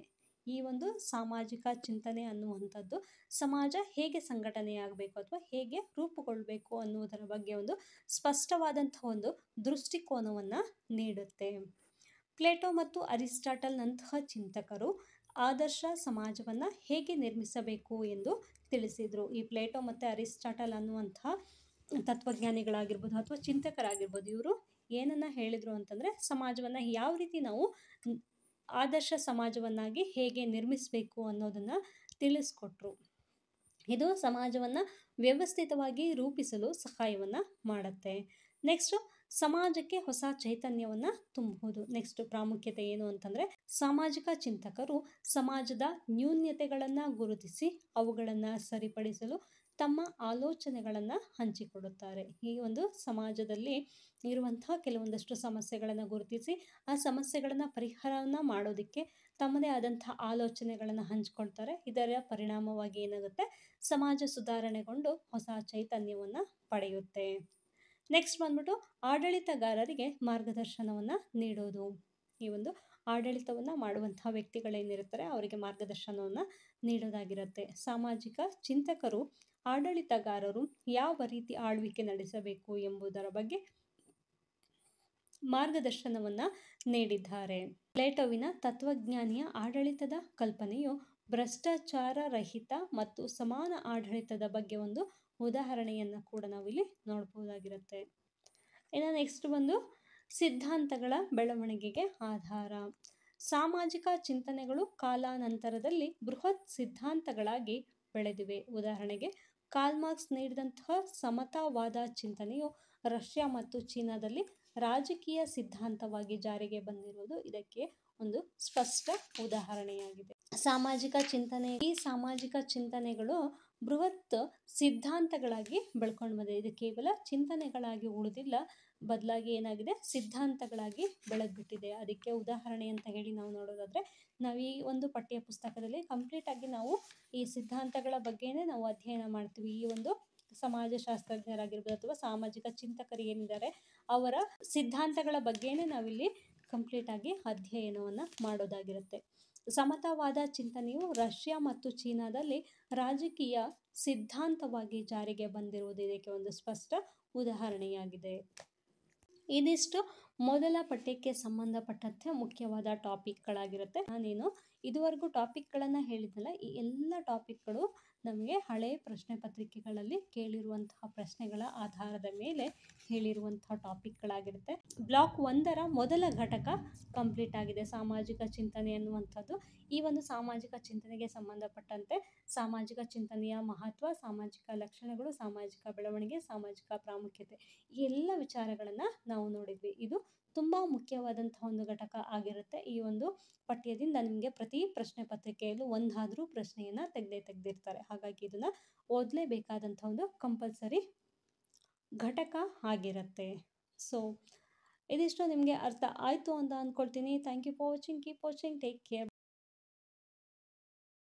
ಈ ಒಂದು ಸಾಮಾಜಿಕ ಚಿಂತನೆ ಅನ್ನುವಂಥದ್ದು ಸಮಾಜ ಹೇಗೆ ಸಂಘಟನೆಯಾಗಬೇಕು ಅಥವಾ ಹೇಗೆ ರೂಪುಗೊಳ್ಳಬೇಕು ಅನ್ನುವುದರ ಬಗ್ಗೆ ಒಂದು ಸ್ಪಷ್ಟವಾದಂಥ ಒಂದು ದೃಷ್ಟಿಕೋನವನ್ನು ನೀಡುತ್ತೆ. ಪ್ಲೇಟೋ ಮತ್ತು ಅರಿಸ್ಟಾಟಲ್ನಂತಹ ಚಿಂತಕರು ಆದರ್ಶ ಸಮಾಜವನ್ನು ಹೇಗೆ ನಿರ್ಮಿಸಬೇಕು ಎಂದು ತಿಳಿಸಿದರು. ಈ ಪ್ಲೇಟೋ ಮತ್ತು ಅರಿಸ್ಟಾಟಲ್ ಅನ್ನುವಂತಹ ತತ್ವಜ್ಞಾನಿಗಳಾಗಿರ್ಬೋದು ಅಥವಾ ಚಿಂತಕರಾಗಿರ್ಬೋದು, ಇವರು ಏನನ್ನ ಹೇಳಿದರು ಅಂತಂದರೆ ಸಮಾಜವನ್ನು ಯಾವ ರೀತಿ ನಾವು ಆದರ್ಶ ಸಮಾಜವನ್ನಾಗಿ ಹೇಗೆ ನಿರ್ಮಿಸಬೇಕು ಅನ್ನೋದನ್ನು ತಿಳಿಸ್ಕೊಟ್ರು. ಇದು ಸಮಾಜವನ್ನು ವ್ಯವಸ್ಥಿತವಾಗಿ ರೂಪಿಸಲು ಸಹಾಯವನ್ನು ಮಾಡುತ್ತೆ. ನೆಕ್ಸ್ಟು ಸಮಾಜಕ್ಕೆ ಹೊಸ ಚೈತನ್ಯವನ್ನು ತುಂಬುವುದು. ನೆಕ್ಸ್ಟ್ ಪ್ರಾಮುಖ್ಯತೆ ಏನು ಅಂತಂದರೆ ಸಾಮಾಜಿಕ ಚಿಂತಕರು ಸಮಾಜದ ನ್ಯೂನ್ಯತೆಗಳನ್ನು ಗುರುತಿಸಿ ಅವುಗಳನ್ನು ಸರಿಪಡಿಸಲು ತಮ್ಮ ಆಲೋಚನೆಗಳನ್ನು ಹಂಚಿಕೊಡುತ್ತಾರೆ. ಈ ಒಂದು ಸಮಾಜದಲ್ಲಿ ಇರುವಂತಹ ಕೆಲವೊಂದಷ್ಟು ಸಮಸ್ಯೆಗಳನ್ನು ಗುರುತಿಸಿ ಆ ಸಮಸ್ಯೆಗಳನ್ನು ಪರಿಹಾರವನ್ನು ಮಾಡೋದಕ್ಕೆ ತಮ್ಮದೇ ಆದಂಥ ಆಲೋಚನೆಗಳನ್ನು ಹಂಚಿಕೊಳ್ತಾರೆ. ಇದರ ಪರಿಣಾಮವಾಗಿ ಏನಾಗುತ್ತೆ, ಸಮಾಜ ಸುಧಾರಣೆಗೊಂಡು ಹೊಸ ಚೈತನ್ಯವನ್ನು ಪಡೆಯುತ್ತೆ. ನೆಕ್ಸ್ಟ್ ಬಂದ್ಬಿಟ್ಟು ಆಡಳಿತಗಾರರಿಗೆ ಮಾರ್ಗದರ್ಶನವನ್ನು ನೀಡೋದು. ಈ ಒಂದು ಆಡಳಿತವನ್ನು ಮಾಡುವಂತಹ ವ್ಯಕ್ತಿಗಳೇನಿರ್ತಾರೆ ಅವರಿಗೆ ಮಾರ್ಗದರ್ಶನವನ್ನು ನೀಡೋದಾಗಿರುತ್ತೆ. ಸಾಮಾಜಿಕ ಚಿಂತಕರು ಆಡಳಿತಗಾರರು ಯಾವ ರೀತಿ ಆಳ್ವಿಕೆ ನಡೆಸಬೇಕು ಎಂಬುದರ ಬಗ್ಗೆ ಮಾರ್ಗದರ್ಶನವನ್ನು ನೀಡಿದ್ದಾರೆ. ಪ್ಲೇಟೋವಿನ ತತ್ವಜ್ಞಾನಿಯ ಆಡಳಿತದ ಕಲ್ಪನೆಯು ಭ್ರಷ್ಟಾಚಾರ ರಹಿತ ಮತ್ತು ಸಮಾನ ಆಡಳಿತದ ಬಗ್ಗೆ ಒಂದು ಉದಾಹರಣೆಯನ್ನು ಕೂಡ ನಾವಿಲ್ಲಿ ನೋಡ್ಬೋದಾಗಿರುತ್ತೆ. ಇನ್ನು ನೆಕ್ಸ್ಟ್ ಬಂದು ಸಿದ್ಧಾಂತಗಳ ಬೆಳವಣಿಗೆಗೆ ಆಧಾರ. ಸಾಮಾಜಿಕ ಚಿಂತನೆಗಳು ಕಾಲಾನಂತರದಲ್ಲಿ ಬೃಹತ್ ಸಿದ್ಧಾಂತಗಳಾಗಿ ಬೆಳೆದಿವೆ. ಉದಾಹರಣೆಗೆ ಕಾರ್ಲ್ ಮಾರ್ಕ್ಸ್ ನೀಡಿದಂತಹ ಸಮತಾವಾದ ಚಿಂತನೆಯು ರಷ್ಯಾ ಮತ್ತು ಚೀನಾದಲ್ಲಿ ರಾಜಕೀಯ ಸಿದ್ಧಾಂತವಾಗಿ ಜಾರಿಗೆ ಬಂದಿರುವುದು ಇದಕ್ಕೆ ಒಂದು ಸ್ಪಷ್ಟ ಉದಾಹರಣೆಯಾಗಿದೆ. ಈ ಸಾಮಾಜಿಕ ಚಿಂತನೆಗಳು ಬೃಹತ್ ಸಿದ್ಧಾಂತಗಳಾಗಿ ಬೆಳ್ಕೊಂಡು ಬಂದಿದೆ. ಇದು ಕೇವಲ ಚಿಂತನೆಗಳಾಗಿ ಉಳಿದಿಲ್ಲ, ಬದಲಾಗಿ ಏನಾಗಿದೆ, ಸಿದ್ಧಾಂತಗಳಾಗಿ ಬೆಳೆದ್ಬಿಟ್ಟಿದೆ. ಅದಕ್ಕೆ ಉದಾಹರಣೆ ಅಂತ ಹೇಳಿ ನಾವು ನೋಡೋದಾದರೆ ನಾವು ಈ ಒಂದು ಪಠ್ಯ ಪುಸ್ತಕದಲ್ಲಿ ಕಂಪ್ಲೀಟಾಗಿ ನಾವು ಈ ಸಿದ್ಧಾಂತಗಳ ಬಗ್ಗೆನೇ ನಾವು ಅಧ್ಯಯನ ಮಾಡ್ತೀವಿ. ಈ ಒಂದು ಸಮಾಜಶಾಸ್ತ್ರಜ್ಞರಾಗಿರ್ಬೋದು ಅಥವಾ ಸಾಮಾಜಿಕ ಚಿಂತಕರು ಏನಿದ್ದಾರೆ ಅವರ ಸಿದ್ಧಾಂತಗಳ ಬಗ್ಗೆನೇ ನಾವಿಲ್ಲಿ ಕಂಪ್ಲೀಟಾಗಿ ಅಧ್ಯಯನವನ್ನು ಮಾಡೋದಾಗಿರುತ್ತೆ. ಸಮತಾವಾದ ಚಿಂತನೆಯು ರಷ್ಯಾ ಮತ್ತು ಚೀನಾದಲ್ಲಿ ರಾಜಕೀಯ ಸಿದ್ಧಾಂತವಾಗಿ ಜಾರಿಗೆ ಬಂದಿರುವುದು ಇದಕ್ಕೆ ಒಂದು ಸ್ಪಷ್ಟ ಉದಾಹರಣೆಯಾಗಿದೆ. ಇದಿಷ್ಟು ಮೊದಲ ಪಠ್ಯಕ್ಕೆ ಸಂಬಂಧಪಟ್ಟಂತೆ ಮುಖ್ಯವಾದ ಟಾಪಿಕ್ಗಳಾಗಿರುತ್ತೆ. ನಾನೇನು ಇದುವರೆಗೂ ಟಾಪಿಕ್ಗಳನ್ನು ಹೇಳಿದ್ನಲ್ಲ, ಈ ಎಲ್ಲ ಟಾಪಿಕ್ಗಳು ನಮಗೆ ಹಳೆ ಪ್ರಶ್ನೆ ಪತ್ರಿಕೆಗಳಲ್ಲಿ ಕೇಳಿರುವಂತಹ ಪ್ರಶ್ನೆಗಳ ಆಧಾರದ ಮೇಲೆ ಹೇಳಿರುವಂತಹ ಟಾಪಿಕ್ಗಳಾಗಿರುತ್ತೆ. ಬ್ಲಾಕ್ 1ರ ಮೊದಲ ಘಟಕ ಕಂಪ್ಲೀಟ್ ಆಗಿದೆ, ಸಾಮಾಜಿಕ ಚಿಂತನೆ ಅನ್ನುವಂಥದ್ದು. ಈ ಒಂದು ಸಾಮಾಜಿಕ ಚಿಂತನೆಗೆ ಸಂಬಂಧಪಟ್ಟಂತೆ ಸಾಮಾಜಿಕ ಚಿಂತನೆಯ ಮಹತ್ವ, ಸಾಮಾಜಿಕ ಲಕ್ಷಣಗಳು, ಸಾಮಾಜಿಕ ಬೆಳವಣಿಗೆ, ಸಾಮಾಜಿಕ ಪ್ರಾಮುಖ್ಯತೆ ಈ ಎಲ್ಲ ವಿಚಾರಗಳನ್ನು ನಾವು ನೋಡಿದ್ವಿ. ಇದು ತುಂಬ ಮುಖ್ಯವಾದಂತಹ ಒಂದು ಘಟಕ ಆಗಿರುತ್ತೆ. ಈ ಒಂದು ಪಠ್ಯದಿಂದ ನಿಮಗೆ ಪ್ರತಿ ಪ್ರಶ್ನೆ ಪತ್ರಿಕೆಯಲ್ಲೂ ಒಂದಾದರೂ ಪ್ರಶ್ನೆಯನ್ನು ತೆಗೆದಿರ್ತಾರೆ. ಹಾಗಾಗಿ ಇದನ್ನು ಓದಲೇಬೇಕಾದಂಥ ಒಂದು ಕಂಪಲ್ಸರಿ ಘಟಕ ಆಗಿರುತ್ತೆ. ಸೊ ಇದಿಷ್ಟು ನಿಮಗೆ ಅರ್ಥ ಆಯಿತು ಅಂತ ಅಂದ್ಕೊಳ್ತೀನಿ. Thank you for watching. Keep watching. Take care.